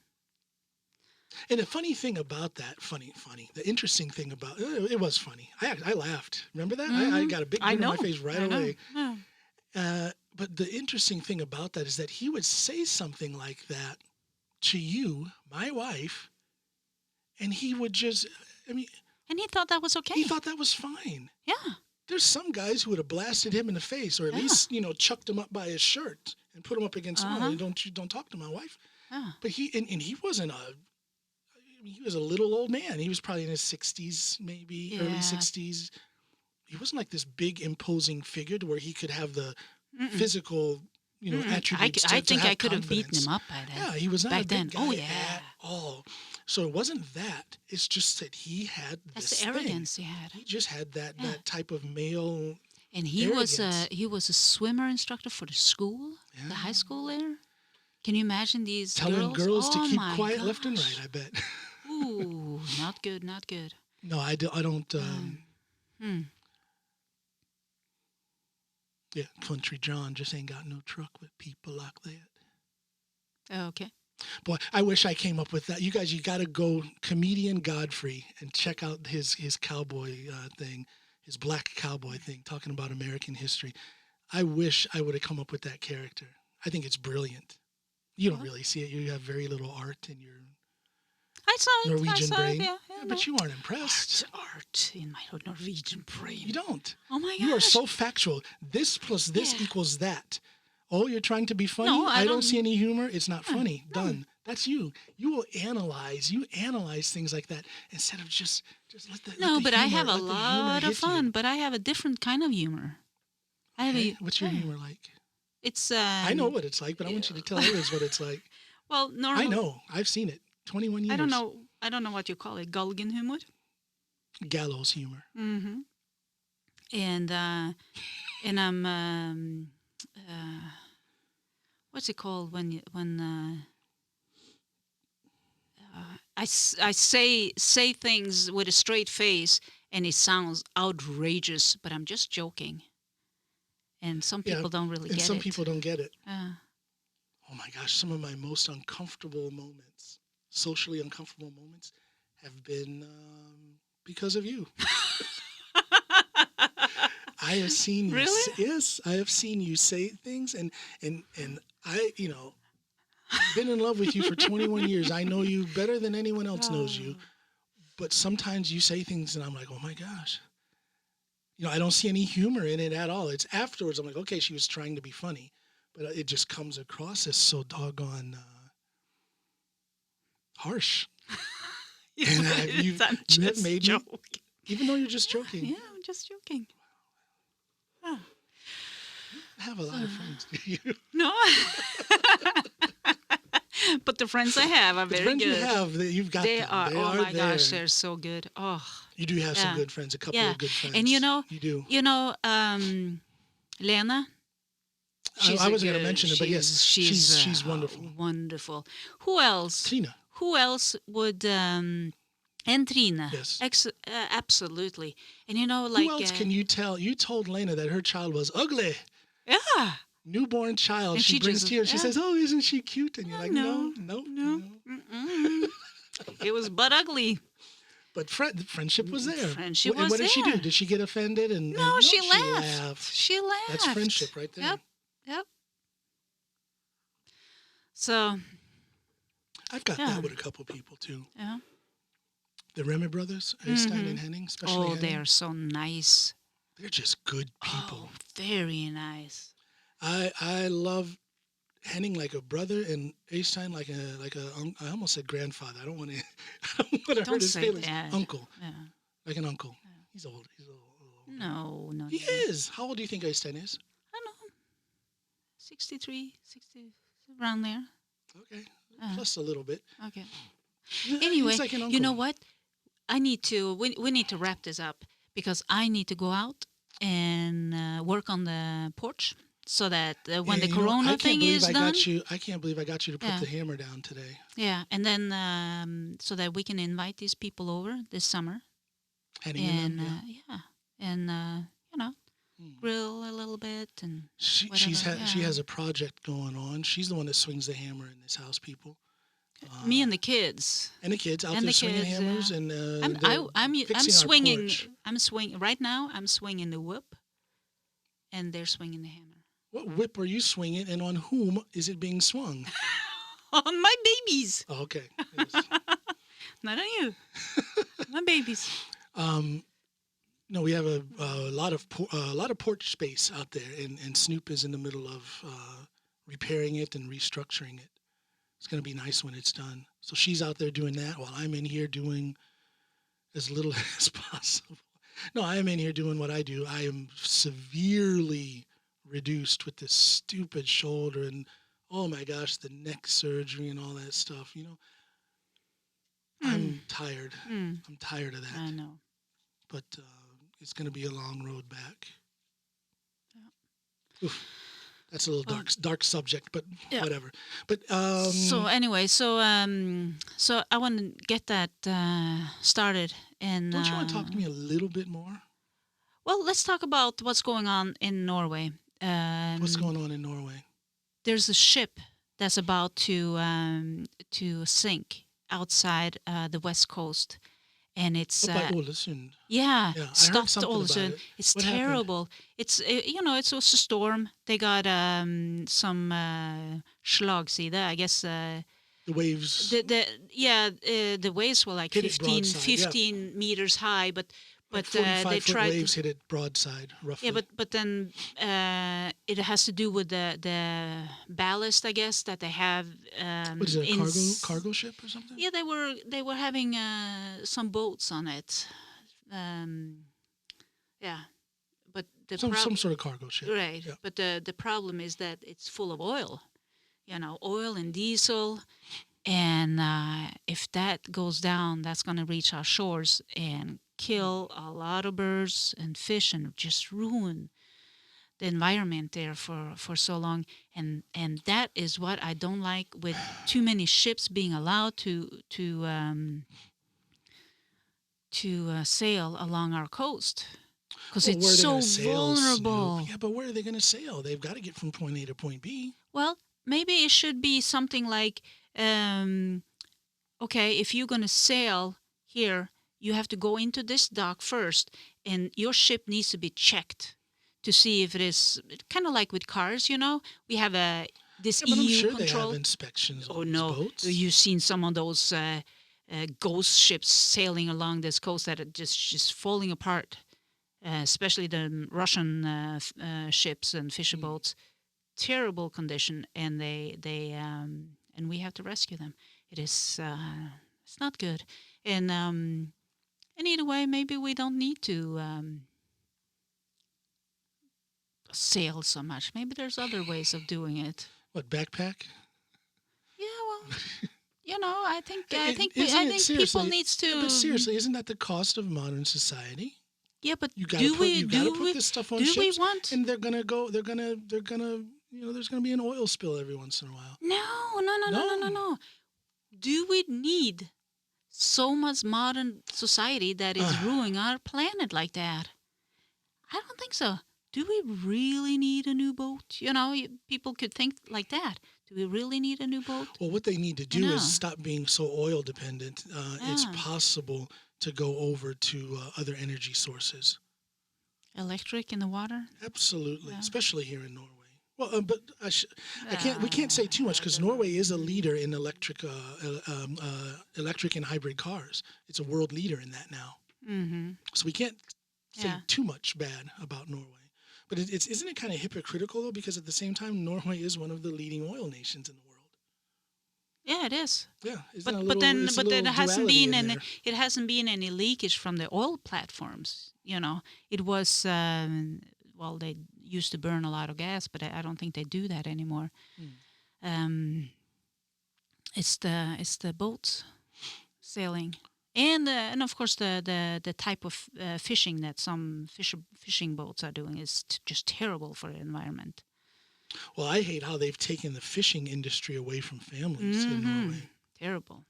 And the funny thing about that, the interesting thing about it was funny. I laughed. Remember that? Mm-hmm. I got a big grin on my face right away. Yeah. But the interesting thing about that is that he would say something like that to you, my wife, and he would just, and he thought that was okay. He thought that was fine. Yeah. There's some guys who would have blasted him in the face, or at least, chucked him up by his shirt and put him up against the wall. Don't talk to my wife. Yeah. But he wasn't he was a little old man. He was probably in his 60s, maybe early 60s. He wasn't like this big imposing figure to where he could have the physical, attributes. I think I could have beaten him up by then. Yeah, he was not back a big then. guy at all. So it wasn't that. It's just that he had this That's the arrogance he had. He just had that type of male. And he arrogance. was a swimmer instructor for the school, the high school there. Can you imagine these telling girls to keep quiet gosh. left and right? I bet. Ooh, not good, not good. No, I don't. Yeah, Country John just ain't got no truck with people like that. Okay. Boy, I wish I came up with that. You guys, you got to go Comedian Godfrey and check out his cowboy thing, his black cowboy thing, talking about American history. I wish I would have come up with that character. I think it's brilliant. You don't really see it. You have very little art in your Norwegian brain. Yeah, but you aren't impressed. Art in my Norwegian brain. You don't. Oh my gosh. You are so factual. This plus this equals that. Oh, you're trying to be funny? No, I don't see any humor. It's not funny. Done. That's you. You will analyze. You analyze things like that instead of just let the No, let the but humor, I have a let the humor lot hit of fun. you. But I have a different kind of humor. What's your humor like? It's. I know what it's like, but I want you to tell others what it's like. Well, normally. I know. I've seen it. 21 years. I don't know what you call it. Galgenhumor. Gallows humor. Mm-hmm. And I'm what's it called when I say things with a straight face and it sounds outrageous, but I'm just joking. And some people don't really get it. And some people don't get it. Oh my gosh, some of my most uncomfortable moments, socially uncomfortable moments, have been because of you. I have seen you. Really? Yes, I have seen you say things, and I, I've been in love with you for 21 years. I know you better than anyone else knows you. But sometimes you say things, and I'm like, oh my gosh. I don't see any humor in it at all. It's afterwards. I'm like, okay, she was trying to be funny, but it just comes across as so doggone harsh. And you have made me, even though you're just joking. Yeah, I'm just joking. Oh. I have a lot of friends. No. But the friends I have are very good. The friends you have, you've got they them. are. They oh are my there. gosh, they're so good. Oh. You do have some good friends, a couple of good friends. And you do. Lena. I wasn't going to mention it, but yes, she's wonderful. Wonderful. Who else? Trina. Who else would? And Trina. Yes. Absolutely. And who else can you tell? You told Lena that her child was ugly. Yeah. Newborn child. She brings tears. She says, "Oh, isn't she cute?" And you're like, "No." It was but ugly. But friendship was there. Friendship was there. What did she do? Did she get offended? No, she laughed. She laughed. That's friendship right there. Yep. So. I've got Yeah. that with a couple people too. Yeah. The Remy brothers, Einstein and Henning, especially Henning. They're so nice. They're just good people. Oh, very nice. I love Henning like a brother and Einstein like a I almost said grandfather. I don't want to Don't hurt his say feelings. that. Uncle, Yeah. like an uncle. He's old. He's a little older. No. He is. How old do you think Einstein is? I don't know. 63, 60, around there. Okay, plus a little bit. Okay. Yeah, Anyway, he's like an you know uncle. what? I need to. We need to wrap this up because I need to go out and work on the porch so that when the Corona thing is done. I can't believe I got you to put the hammer down today. Yeah, and then so that we can invite these people over this summer. Henning And them, you know, grill a little bit and she has a project going on. She's the one that swings the hammer in this house, people. Me and the kids. And the kids out And there the swinging kids, hammers and I'm fixing our swinging. porch. I'm swinging right now. I'm swinging the whip, and they're swinging the hammer. What whip are you swinging, and on whom is it being swung? On my babies. Oh, okay. Yes. Not on you. My babies. No, we have a lot of porch space out there, and Snoop is in the middle of repairing it and restructuring it. It's going to be nice when it's done. So she's out there doing that while I'm in here doing as little as possible. No, I am in here doing what I do. I am severely reduced with this stupid shoulder and, oh my gosh, the neck surgery and all that stuff, you know. I'm tired. I'm tired of that. I know. But it's going to be a long road back. Yeah. Oof. That's a little dark subject, but whatever. But so anyway, so I want to get that started. And don't you want to talk to me a little bit more? Well, let's talk about what's going on in Norway. What's going on in Norway? There's a ship that's about to sink outside the west coast, and it's by Ålesund. Yeah, I heard stopped something Ålesund. about it. It's What terrible. It's it was a storm. They got some slagside, I guess. The waves. The waves were like Hit it 15 broadside, meters high, but like they 45-foot tried waves hit it broadside, roughly. yeah, but then it has to do with the ballast, I guess, that they have. What is it, a cargo ship or something? Yeah, they were having some boats on it. Yeah, but some sort of cargo ship. Right, yeah. but the problem is that it's full of oil, oil and diesel, and if that goes down, that's going to reach our shores and kill a lot of birds and fish and just ruin the environment there for so long. And that is what I don't like with too many ships being allowed to sail along our coast. Because it's so vulnerable. Snoop? Yeah, but where are they going to sail? They've got to get from point A to point B. Well, maybe it should be something like, okay, if you're going to sail here, you have to go into this dock first, and your ship needs to be checked to see if it is kind of like with cars. We have this but EU I'm sure control. They have inspections. Oh on no, these boats. you've seen some of those ghost ships sailing along this coast that are just falling apart. Especially the Russian ships and fisher boats, terrible condition, and and we have to rescue them. It is it's not good, and either way, maybe we don't need to sail so much. Maybe there's other ways of doing it. What, backpack? Yeah, well, I think seriously, people needs to. But seriously, isn't that the cost of modern society? Yeah, but you gotta put this stuff on ships, we want? And they're gonna, there's gonna be an oil spill every once in a while. No. Do we need so much modern society that is ruining our planet like that? I don't think so. Do we really need a new boat? People could think like that. Do we really need a new boat? Well, what they need to do is stop being so oil dependent. It's possible to go over to other energy sources. Electric in the water? Absolutely, especially here in Norway. But I can't. We can't say too much because Norway is a leader in electric and hybrid cars. It's a world leader in that now. Mm-hmm. So we can't say too much bad about Norway. But isn't it kind of hypocritical though? Because at the same time, Norway is one of the leading oil nations in the world. Yeah, it is. Yeah, but there hasn't been any leakage from the oil platforms. It was they used to burn a lot of gas, but I don't think they do that anymore. It's the boats sailing, and of course the type of fishing that some fishing boats are doing is just terrible for the environment. Well, I hate how they've taken the fishing industry away from families in Norway. Terrible.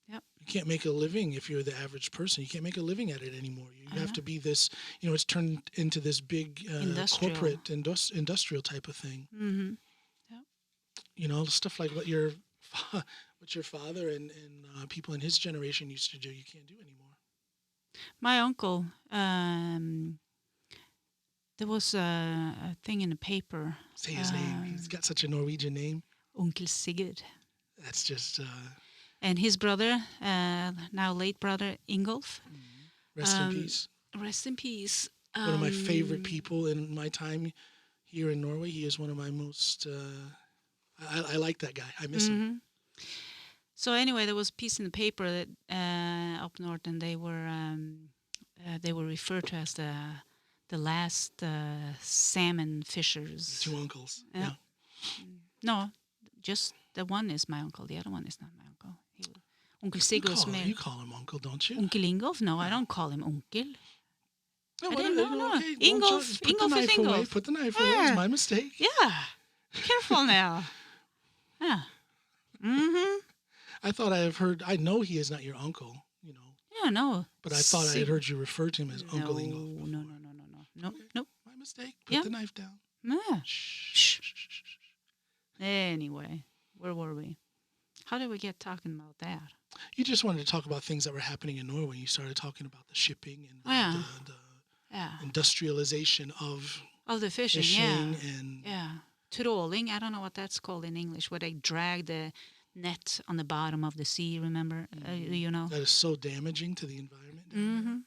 Yep. You can't make a living if you're the average person. You can't make a living at it anymore. You have to be this, it's turned into this big corporate industrial type of thing. Mm-hmm. Yep. Stuff like what your father and people in his generation used to do, you can't do anymore. My uncle, there was a thing in the paper. Say his name. He's got such a Norwegian name. Onkel Sigurd. That's just... and his brother, now late brother, Ingolf. Rest in peace. Rest in peace. One of my favorite people in my time here in Norway. He is one of my most... I like that guy. I miss him. So anyway, there was a piece in the paper that up north, and they were referred to as the last salmon fishers. Two uncles. Yeah. No, just the one is my uncle. The other one is not my uncle. Onkel Sigurd's man. You call him uncle, don't you? Onkel Ingolf? No, I don't call him uncle. No, okay, Ingolf is Ingolf. Put the knife away. It's my mistake. Yeah. Careful now. Yeah. Mm-hmm. I know he is not your uncle, Yeah, no. But I thought I had heard you refer to him as Uncle Ingolf. No. Okay. Nope. My mistake. Put the knife down. Yeah. Shh. Anyway, where were we? How did we get talking about that? You just wanted to talk about things that were happening in Norway. You started talking about the shipping and the industrialization of the fishing and tråling. I don't know what that's called in English, where they drag the net on the bottom of the sea. Remember, that is so damaging to the environment. Mm-hmm.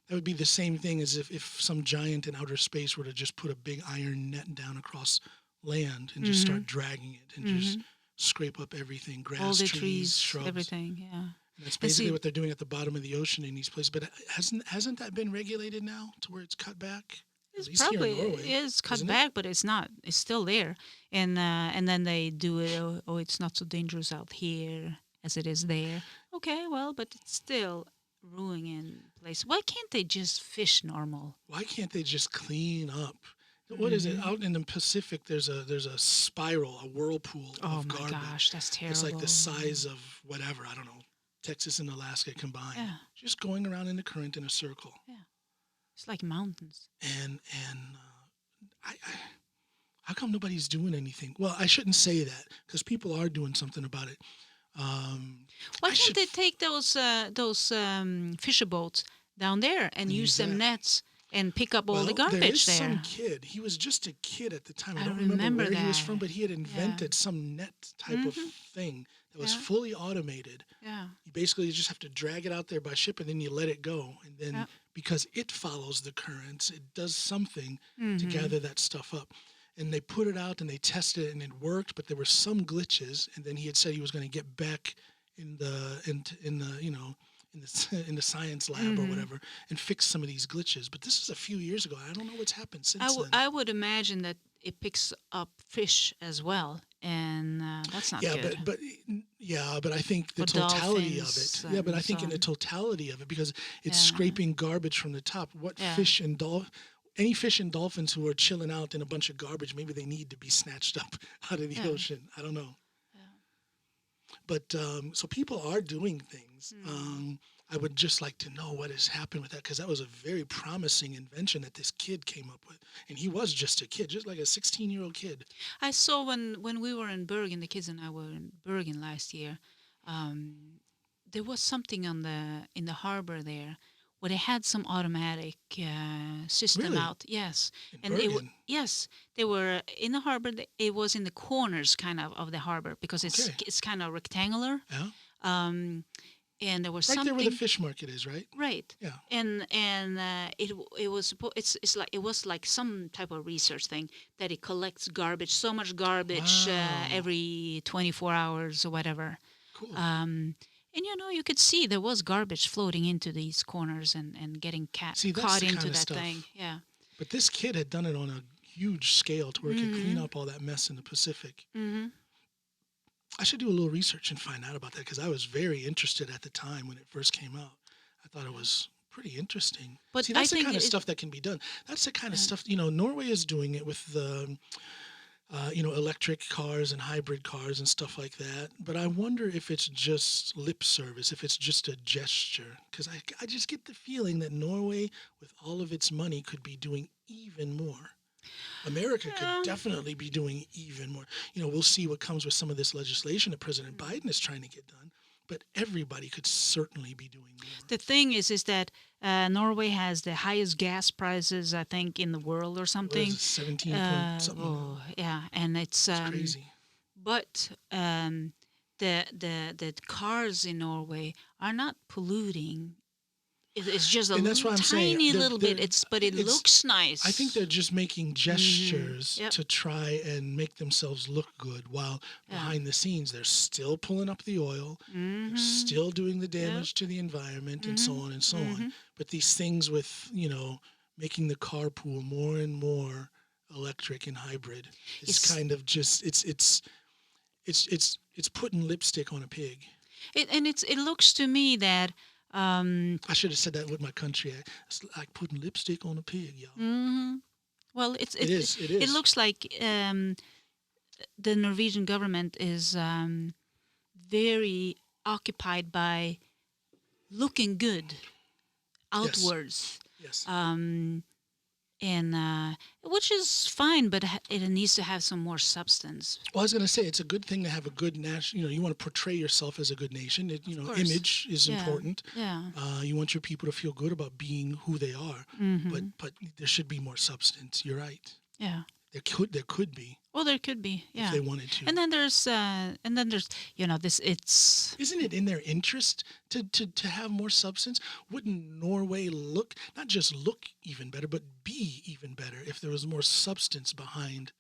That would be the same thing as if some giant in outer space were to just put a big iron net down across land and just start dragging it and just scrape up everything, grass, all the trees, shrubs, everything. Yeah, and that's basically what they're doing at the bottom of the ocean in these places. But hasn't that been regulated now to where it's cut back? It's probably is cut back, but it's not. It's still there, and then they do it. Oh, it's not so dangerous out here as it is there. Okay, well, but it's still ruining place. Why can't they just fish normal? Why can't they just clean up? What is it? Out in the Pacific, there's a spiral, a whirlpool of garbage. Oh my gosh, that's terrible. It's like the size of whatever, I don't know, Texas and Alaska combined. Yeah. Just going around in the current in a circle. Yeah. It's like mountains. And I how come nobody's doing anything? Well, I shouldn't say that because people are doing something about it. Why can't they take those fisher boats down there and use them nets and pick up all the garbage there? Is there? Some kid. He was just a kid at the time. I don't remember where he was from, but he had invented some net type of thing that was fully automated. Yeah. You basically just have to drag it out there by ship, and then you let it go. And then because it follows the currents, it does something to gather that stuff up. And they put it out and they tested it and it worked, but there were some glitches. And then he had said he was going to get back in the science lab or whatever and fix some of these glitches. But this is a few years ago. I don't know what's happened since then. I would imagine that it picks up fish as well, and that's not good. But I think the totality of it. Yeah, but I think in the totality of it, because it's scraping garbage from the top. What fish and any fish and dolphins who are chilling out in a bunch of garbage, maybe they need to be snatched up out of the ocean. I don't know. Yeah. But so people are doing things. I would just like to know what has happened with that, because that was a very promising invention that this kid came up with. And he was just a kid, just like a 16-year-old kid. I saw when we were in Bergen, the kids and I were in Bergen last year, there was something in the harbor there where they had some automatic system Really? out. Yes, In and Bergen? yes, they were in the harbor. It was in the corners, kind of the harbor, because Okay. it's kind of rectangular. Yeah. And there was Right there where something. the fish market is, right? Right. Yeah. And it was it's like it was like some type of research thing that it collects garbage, so much garbage Wow. every 24 hours or whatever. Cool. And you could see there was garbage floating into these corners and getting See, that's caught the into kind of that stuff. thing. Yeah. But this kid had done it on a huge scale to where it could clean up all that mess in the Pacific. Mm-hmm. I should do a little research and find out about that because I was very interested at the time when it first came out. I thought it was pretty interesting. But See, that's I the think kind of stuff that can be done. That's the kind of stuff, Norway is doing it with the, electric cars and hybrid cars and stuff like that. But I wonder if it's just lip service, if it's just a gesture. Because I just get the feeling that Norway, with all of its money, could be doing even more. America could definitely be doing even more. We'll see what comes with some of this legislation that President Biden is trying to get done, but everybody could certainly be doing more. The thing is that Norway has the highest gas prices, I think, in the world or something. 17 point something. Oh, yeah, and it's Crazy. But the cars in Norway are not polluting. It's just a tiny little bit. It looks nice. I think they're just making gestures to try and make themselves look good, while behind the scenes they're still pulling up the oil, they're still doing the damage to the environment, and so on and so on. But these things with making the carpool more and more electric and hybrid is kind of just it's putting lipstick on a pig. It looks to me that. I should have said that with my country. It's like putting lipstick on a pig, y'all. Mm-hmm. Well, it is. It looks like the Norwegian government is very occupied by looking good outwards. Yes. And which is fine, but it needs to have some more substance. Well, I was going to say it's a good thing to have a good nation. You want to portray yourself as a good nation. Image is important. Yeah. You want your people to feel good about being who they are. Mm-hmm. But there should be more substance. You're right. Yeah. There could be. Well, there could be. Yeah. If they wanted to. And then there's this. It's. Isn't it in their interest to have more substance? Wouldn't Norway not just look even better, but be even better if there was more substance behind?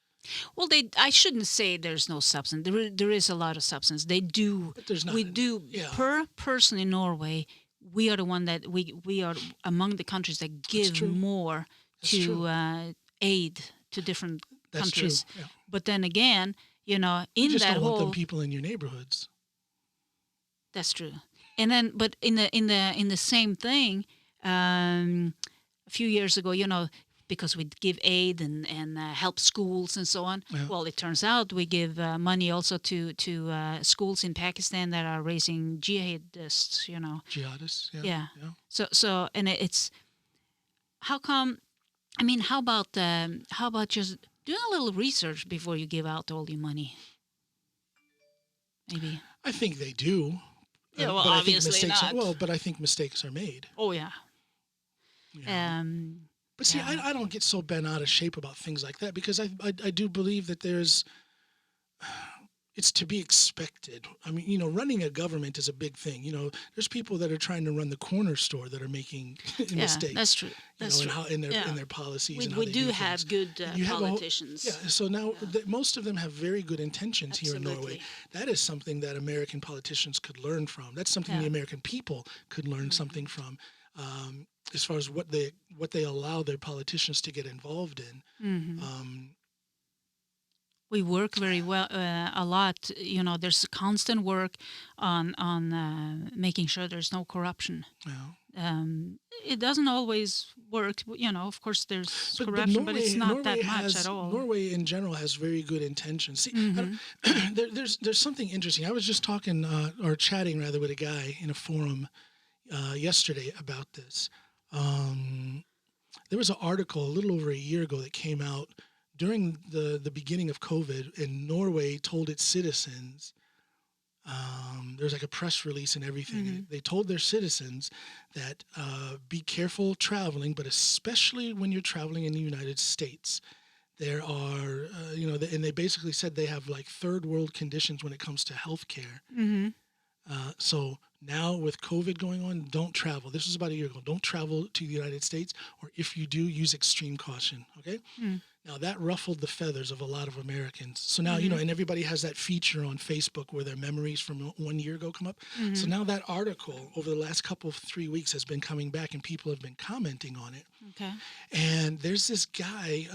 Well, I shouldn't say there's no substance. There is a lot of substance. They do. But there's not. We do. Yeah. Per person in Norway, we are the one that we are among the countries that give more to aid to different countries. True. Yeah. But then again, in you just that don't whole want them people in your neighborhoods. That's true. And then, but in the same thing, a few years ago, because we give aid and help schools and so on. Yeah. Well, it turns out we give money also to schools in Pakistan that are raising jihadists. Jihadists. Yeah. So and it's how come? I mean, how about just doing a little research before you give out all your money? Maybe. I think they do. Yeah, well, obviously not. But I think mistakes are made. Oh, yeah. But see, I don't get so bent out of shape about things like that because I do believe that it's to be expected. I mean, running a government is a big thing. There's people that are trying to run the corner store that are making mistakes. That's true. That's true. In their policies. We do have good politicians. So now most of them have very good intentions. Absolutely. Here in Norway. That is something that American politicians could learn from. That's something the American people could learn something from. As far as what they allow their politicians to get involved in. Mm-hmm. We work very well a lot. There's constant work on making sure there's no corruption. Yeah. It doesn't always work. Of course there's corruption, but it's not that much at all. Norway in general has very good intentions. See, there's something interesting. I was just talking or chatting rather with a guy in a forum yesterday about this. There was an article a little over a year ago that came out during the beginning of COVID, and Norway told its citizens There's like a press release and everything. Mm-hmm. They told their citizens that be careful traveling, but especially when you're traveling in the United States. There are, and they basically said they have like third world conditions when it comes to healthcare. Mm-hmm. So now with COVID going on, don't travel. This was about a year ago. Don't travel to the United States, or if you do, use extreme caution. Okay. Mm. Now that ruffled the feathers of a lot of Americans. So now, Mm-hmm. and everybody has that feature on Facebook where their memories from 1 year ago come up. Mm-hmm. So now that article over the last couple of 3 weeks has been coming back and people have been commenting on it. Okay. And there's this guy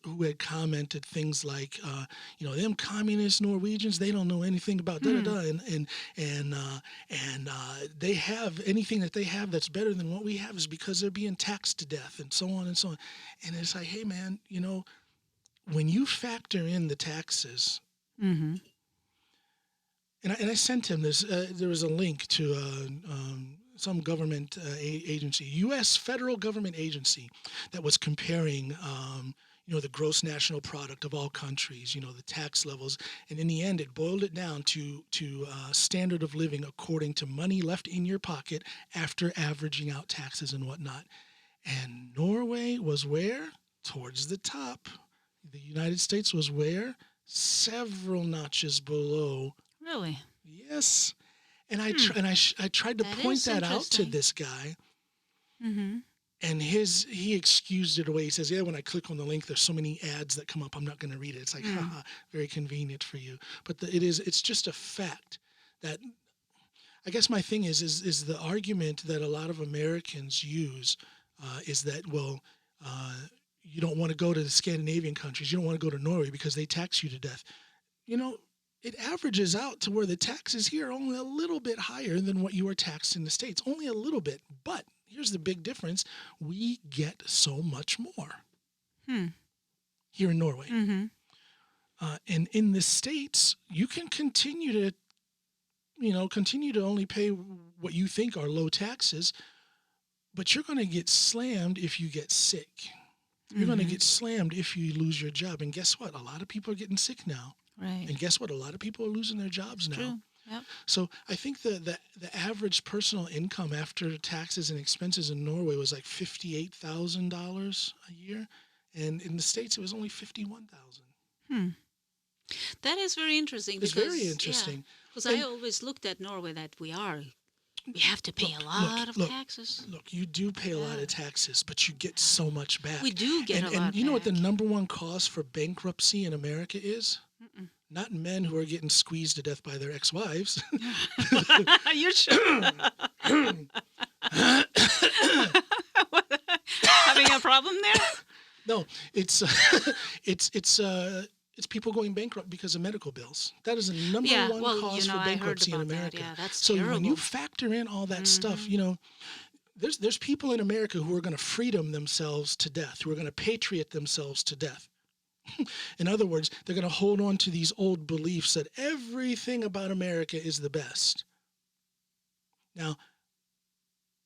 who had commented things like, them communist Norwegians, they don't know anything about da-da-da, and they have anything that they have that's better than what we have is because they're being taxed to death, and so on and so on. And it's like, hey, man, when you factor in the taxes, Mm-hmm. and I sent him this, there was a link to some government agency, U.S. federal government agency, that was comparing the gross national product of all countries, the tax levels. And in the end, it boiled it down to standard of living according to money left in your pocket after averaging out taxes and whatnot. And Norway was where? Towards the top. The United States was where? Several notches below. Really? Yes. And I tried to point that out to this guy. Mm-hmm. And he excused it away. He says, yeah, when I click on the link, there's so many ads that come up, I'm not going to read it. It's like, haha, very convenient for you. But it's just a fact that, I guess my thing is the argument that a lot of Americans use is that, you don't want to go to the Scandinavian countries. You don't want to go to Norway because they tax you to death. It averages out to where the taxes here are only a little bit higher than what you are taxed in the States. Only a little bit. But here's the big difference. We get so much more here in Norway. Mm-hmm. And in the States, you can continue to only pay what you think are low taxes, but you're going to get slammed if you get sick. You're going to get slammed if you lose your job. And guess what? A lot of people are getting sick now. Right. And guess what? A lot of people are losing their jobs now. True. Yep. So I think the average personal income after taxes and expenses in Norway was like $58,000 a year. And in the States, it was only $51,000. That is very interesting. It's very interesting. Because I always looked at Norway that we have to pay a lot of taxes. Look, you do pay a lot of taxes, but you get so much back. We do get a lot And you know what the back. number one cause for bankruptcy in America is? Mm-mm. Not men who are getting squeezed to death by their ex-wives. You're sure? Having a problem there? No, it's people going bankrupt because of medical bills. That is the number one cause for bankruptcy in America. Yeah, that's so terrible. when you factor in all that stuff, there's people in America who are going to freedom themselves to death, who are going to patriot themselves to death. In other words, they're going to hold on to these old beliefs that everything about America is the best. Now,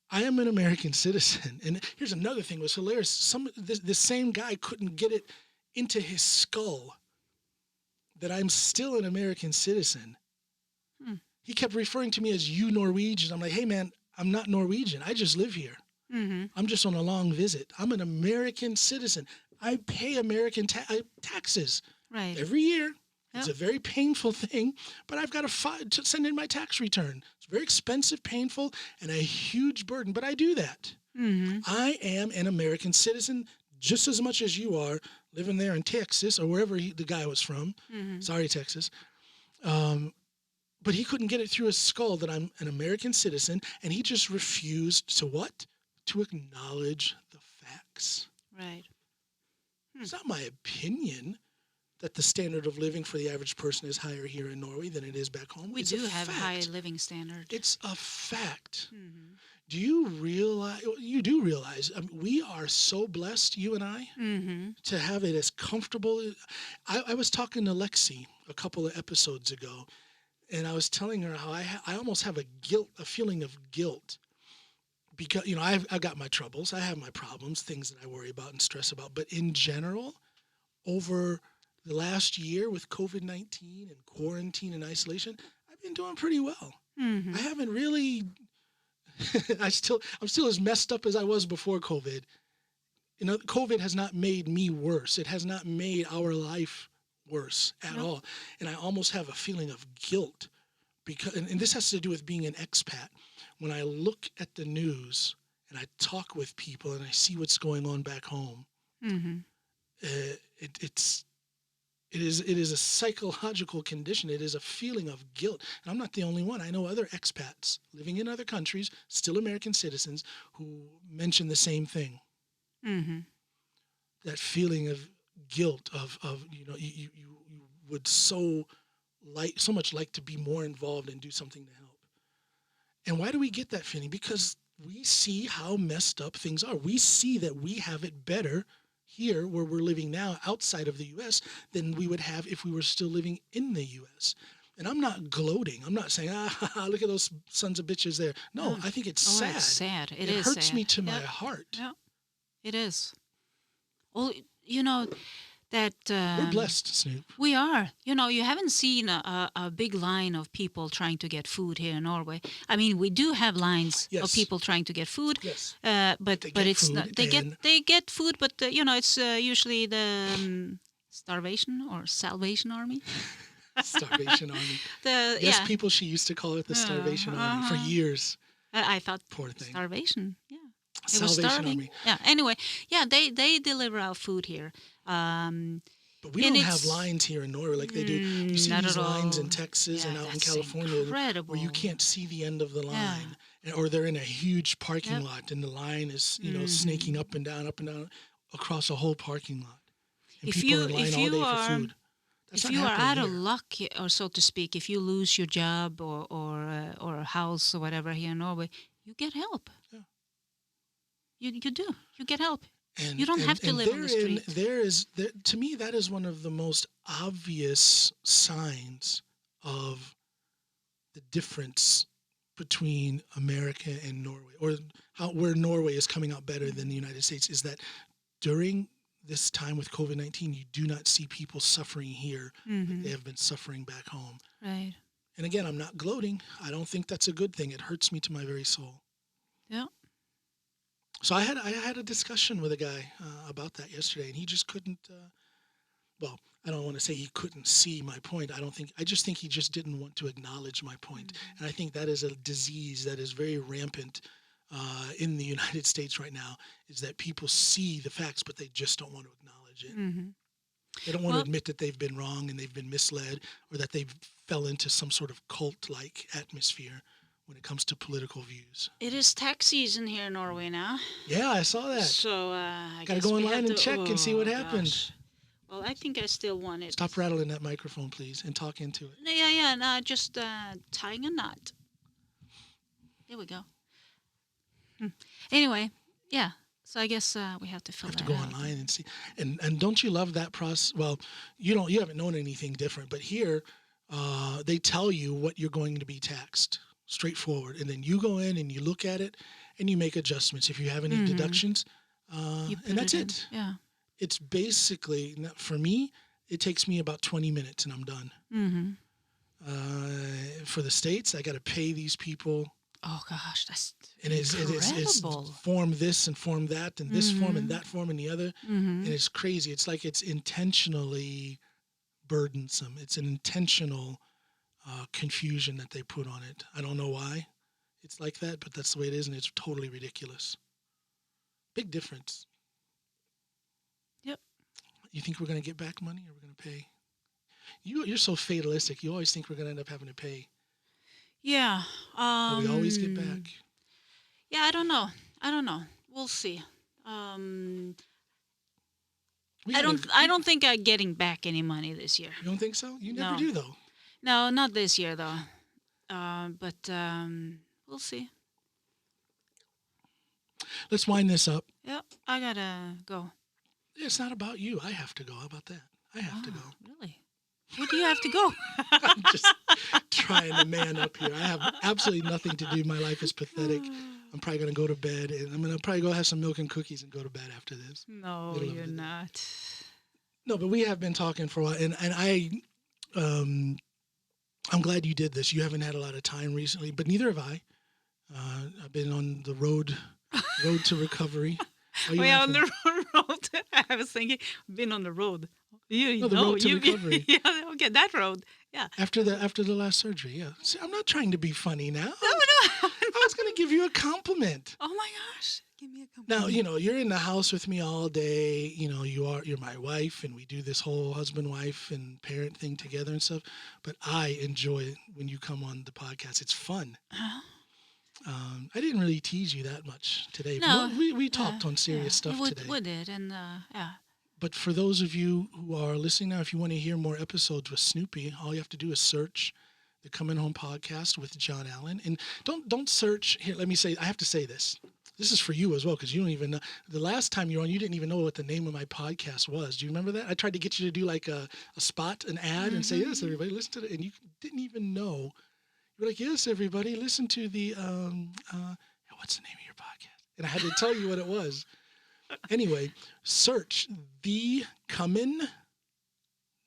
I am an American citizen, and here's another thing that was hilarious. This same guy couldn't get it into his skull that I'm still an American citizen. He kept referring to me as you Norwegian. I'm like, hey man, I'm not Norwegian. I just live here. Mm-hmm. I'm just on a long visit. I'm an American citizen. I pay American taxes every year. It's a very painful thing, but I've got to send in my tax return. It's very expensive, painful, and a huge burden, but I do that. Mm-hmm. I am an American citizen just as much as you are, living there in Texas or wherever the guy was from. Mm-hmm. Sorry, Texas. But he couldn't get it through his skull that I'm an American citizen, and he just refused to what? To acknowledge the facts. Right. It's not my opinion that the standard of living for the average person is higher here in Norway than it is back home. We do have a high living standard. It's a fact. Mm-hmm. Do you realize? You do realize. We are so blessed, you and I, to have it as comfortable. I was talking to Lexi a couple of episodes ago, and I was telling her how I almost have a feeling of guilt. Because, I've got my troubles. I have my problems, things that I worry about and stress about. But in general, over the last year with COVID-19 and quarantine and isolation, I've been doing pretty well. Mm-hmm. I haven't really. I'm still as messed up as I was before COVID. You know, COVID has not made me worse. It has not made our life worse at all. And I almost have a feeling of guilt because, and this has to do with being an expat. When I look at the news and I talk with people and I see what's going on back home, it is a psychological condition. It is a feeling of guilt. And I'm not the only one. I know other expats living in other countries, still American citizens, who mention the same thing. Mm-hmm. That feeling of guilt of you know, you would so much like to be more involved and do something to help. And why do we get that feeling? Because we see how messed up things are. We see that we have it better here where we're living now outside of the U.S. than we would have if we were still living in the U.S. And I'm not gloating. I'm not saying, look at those sons of bitches there. No, I think it's sad. It's sad. It hurts sad. me to my heart. Yeah, it is. Well, you know, that... we're blessed, Snoop. We are. You know, you haven't seen a big line of people trying to get food here in Norway. I mean, we do have lines of people trying to get food. Yes. But it's not. They get food, but you know, it's usually the Starvation or Salvation Army. Starvation Army. People she used to call it the Starvation Army for years. I thought poor thing. Starvation. Yeah. It Salvation was starving. Army. Yeah. Anyway, they deliver our food here. But we don't have lines here in Norway like they do. You see these lines in Texas and out in California where you can't see the end of the line. Or they're in a huge parking lot and the line is, you know, snaking up and down across a whole parking lot. And people are in line all day for food. If you are out of luck, or so to speak, if you lose your job or a house or whatever here in Norway, you get help. Yeah. You do. You get help. You don't have to live on the street. To me, that is one of the most obvious signs of the difference between America and Norway, or where Norway is coming out better than the United States, is that during this time with COVID-19, you do not see people suffering here like they have been suffering back home. Right. And again, I'm not gloating. I don't think that's a good thing. It hurts me to my very soul. Yeah. So I had a discussion with a guy about that yesterday, and he just couldn't. Well, I don't want to say he couldn't see my point. I just think he just didn't want to acknowledge my point. And I think that is a disease that is very rampant in the United States right now. Is that people see the facts, but they just don't want to acknowledge it. They don't want to admit that they've been wrong and they've been misled, or that they fell into some sort of cult-like atmosphere when it comes to political views. It is tax season here in Norway now. Yeah, I saw that. So I gotta go online and check and see what happened. Gosh. Well, I think I still want it. Stop rattling that microphone, please, and talk into it. Yeah. No, just tying a knot. There we go. Anyway, yeah. So I guess we have to fill that out. Have to go online and see. And don't you love that process? Well, you haven't known anything different, but here they tell you what you're going to be taxed. Straightforward, and then you go in and you look at it and you make adjustments if you have any deductions, and that's it. Yeah, it's basically, for me, it takes me about 20 minutes and I'm done. For the States, I got to pay these people. Oh gosh, that's incredible. It's form this and form that and this form and that form and the other, and it's crazy. It's like it's intentionally burdensome. It's an intentional confusion that they put on it. I don't know why it's like that, but that's the way it is, and it's totally ridiculous. Big difference. Yep. You think we're going to get back money, or we're going to pay? You're so fatalistic. You always think we're going to end up having to pay. Yeah. But we always get back. Yeah, I don't know. We'll see. I don't think I'm getting back any money this year. You don't think so? You never do, though. No, not this year, though. But we'll see. Let's wind this up. Yep, I gotta go. It's not about you. I have to go. How about that? I have to go. Really? Where do you have to go? I'm just trying to man up here. I have absolutely nothing to do. My life is pathetic. I'm probably going to go to bed, and I'm going to probably go have some milk and cookies and go to bed after this. No, you're not. No, but we have been talking for a while, and I'm glad you did this. You haven't had a lot of time recently, but neither have I. I've been on the road to recovery. On the road. I was thinking, been on the road. The road to recovery. Yeah, okay, that road. Yeah. After the last surgery, yeah. See, I'm not trying to be funny now. No. I was going to give you a compliment. Oh my gosh. Give me a compliment. Now, you're in the house with me all day. You're my wife, and we do this whole husband-wife and parent thing together and stuff. But I enjoy it when you come on the podcast. It's fun. Uh-huh. I didn't really tease you that much today. No. We talked on serious stuff today. We did, and yeah. But for those of you who are listening now, if you want to hear more episodes with Snoopy, all you have to do is search the Comin Home Podcast with John Allen. And don't search here. Let me say, I have to say this. This is for you as well, because you don't even know. The last time you were on, you didn't even know what the name of my podcast was. Do you remember that? I tried to get you to do like a spot, an ad, and say, yes, everybody, listen to it. And you didn't even know. You were like, yes, everybody, listen to the, what's the name of your podcast? And I had to tell you what it was. Anyway, search the Comin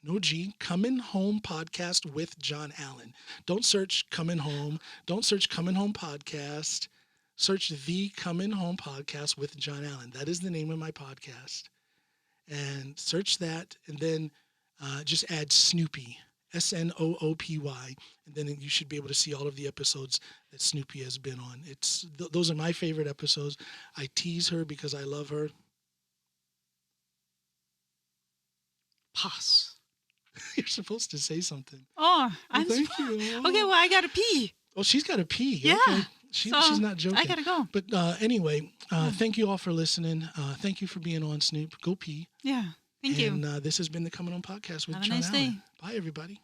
Home Podcast with John Allen. Don't search Comin Home. Don't search Comin Home Podcast. Search the Comin Home Podcast with John Allen. That is the name of my podcast. And search that, and then just add Snoopy, Snoopy, and then you should be able to see all of the episodes that Snoopy has been on. Those are my favorite episodes. I tease her because I love her. Pause. You're supposed to say something. Oh, thank you. Oh. Okay, well, I got to pee. Oh, she's got to pee. Yeah. Okay. She's not joking. I got to go. But anyway, thank you all for listening. Thank you for being on, Snoop. Go pee. Yeah. Thank you. And this has been the Comin On Podcast with Have a John nice Allen. day. Bye, everybody.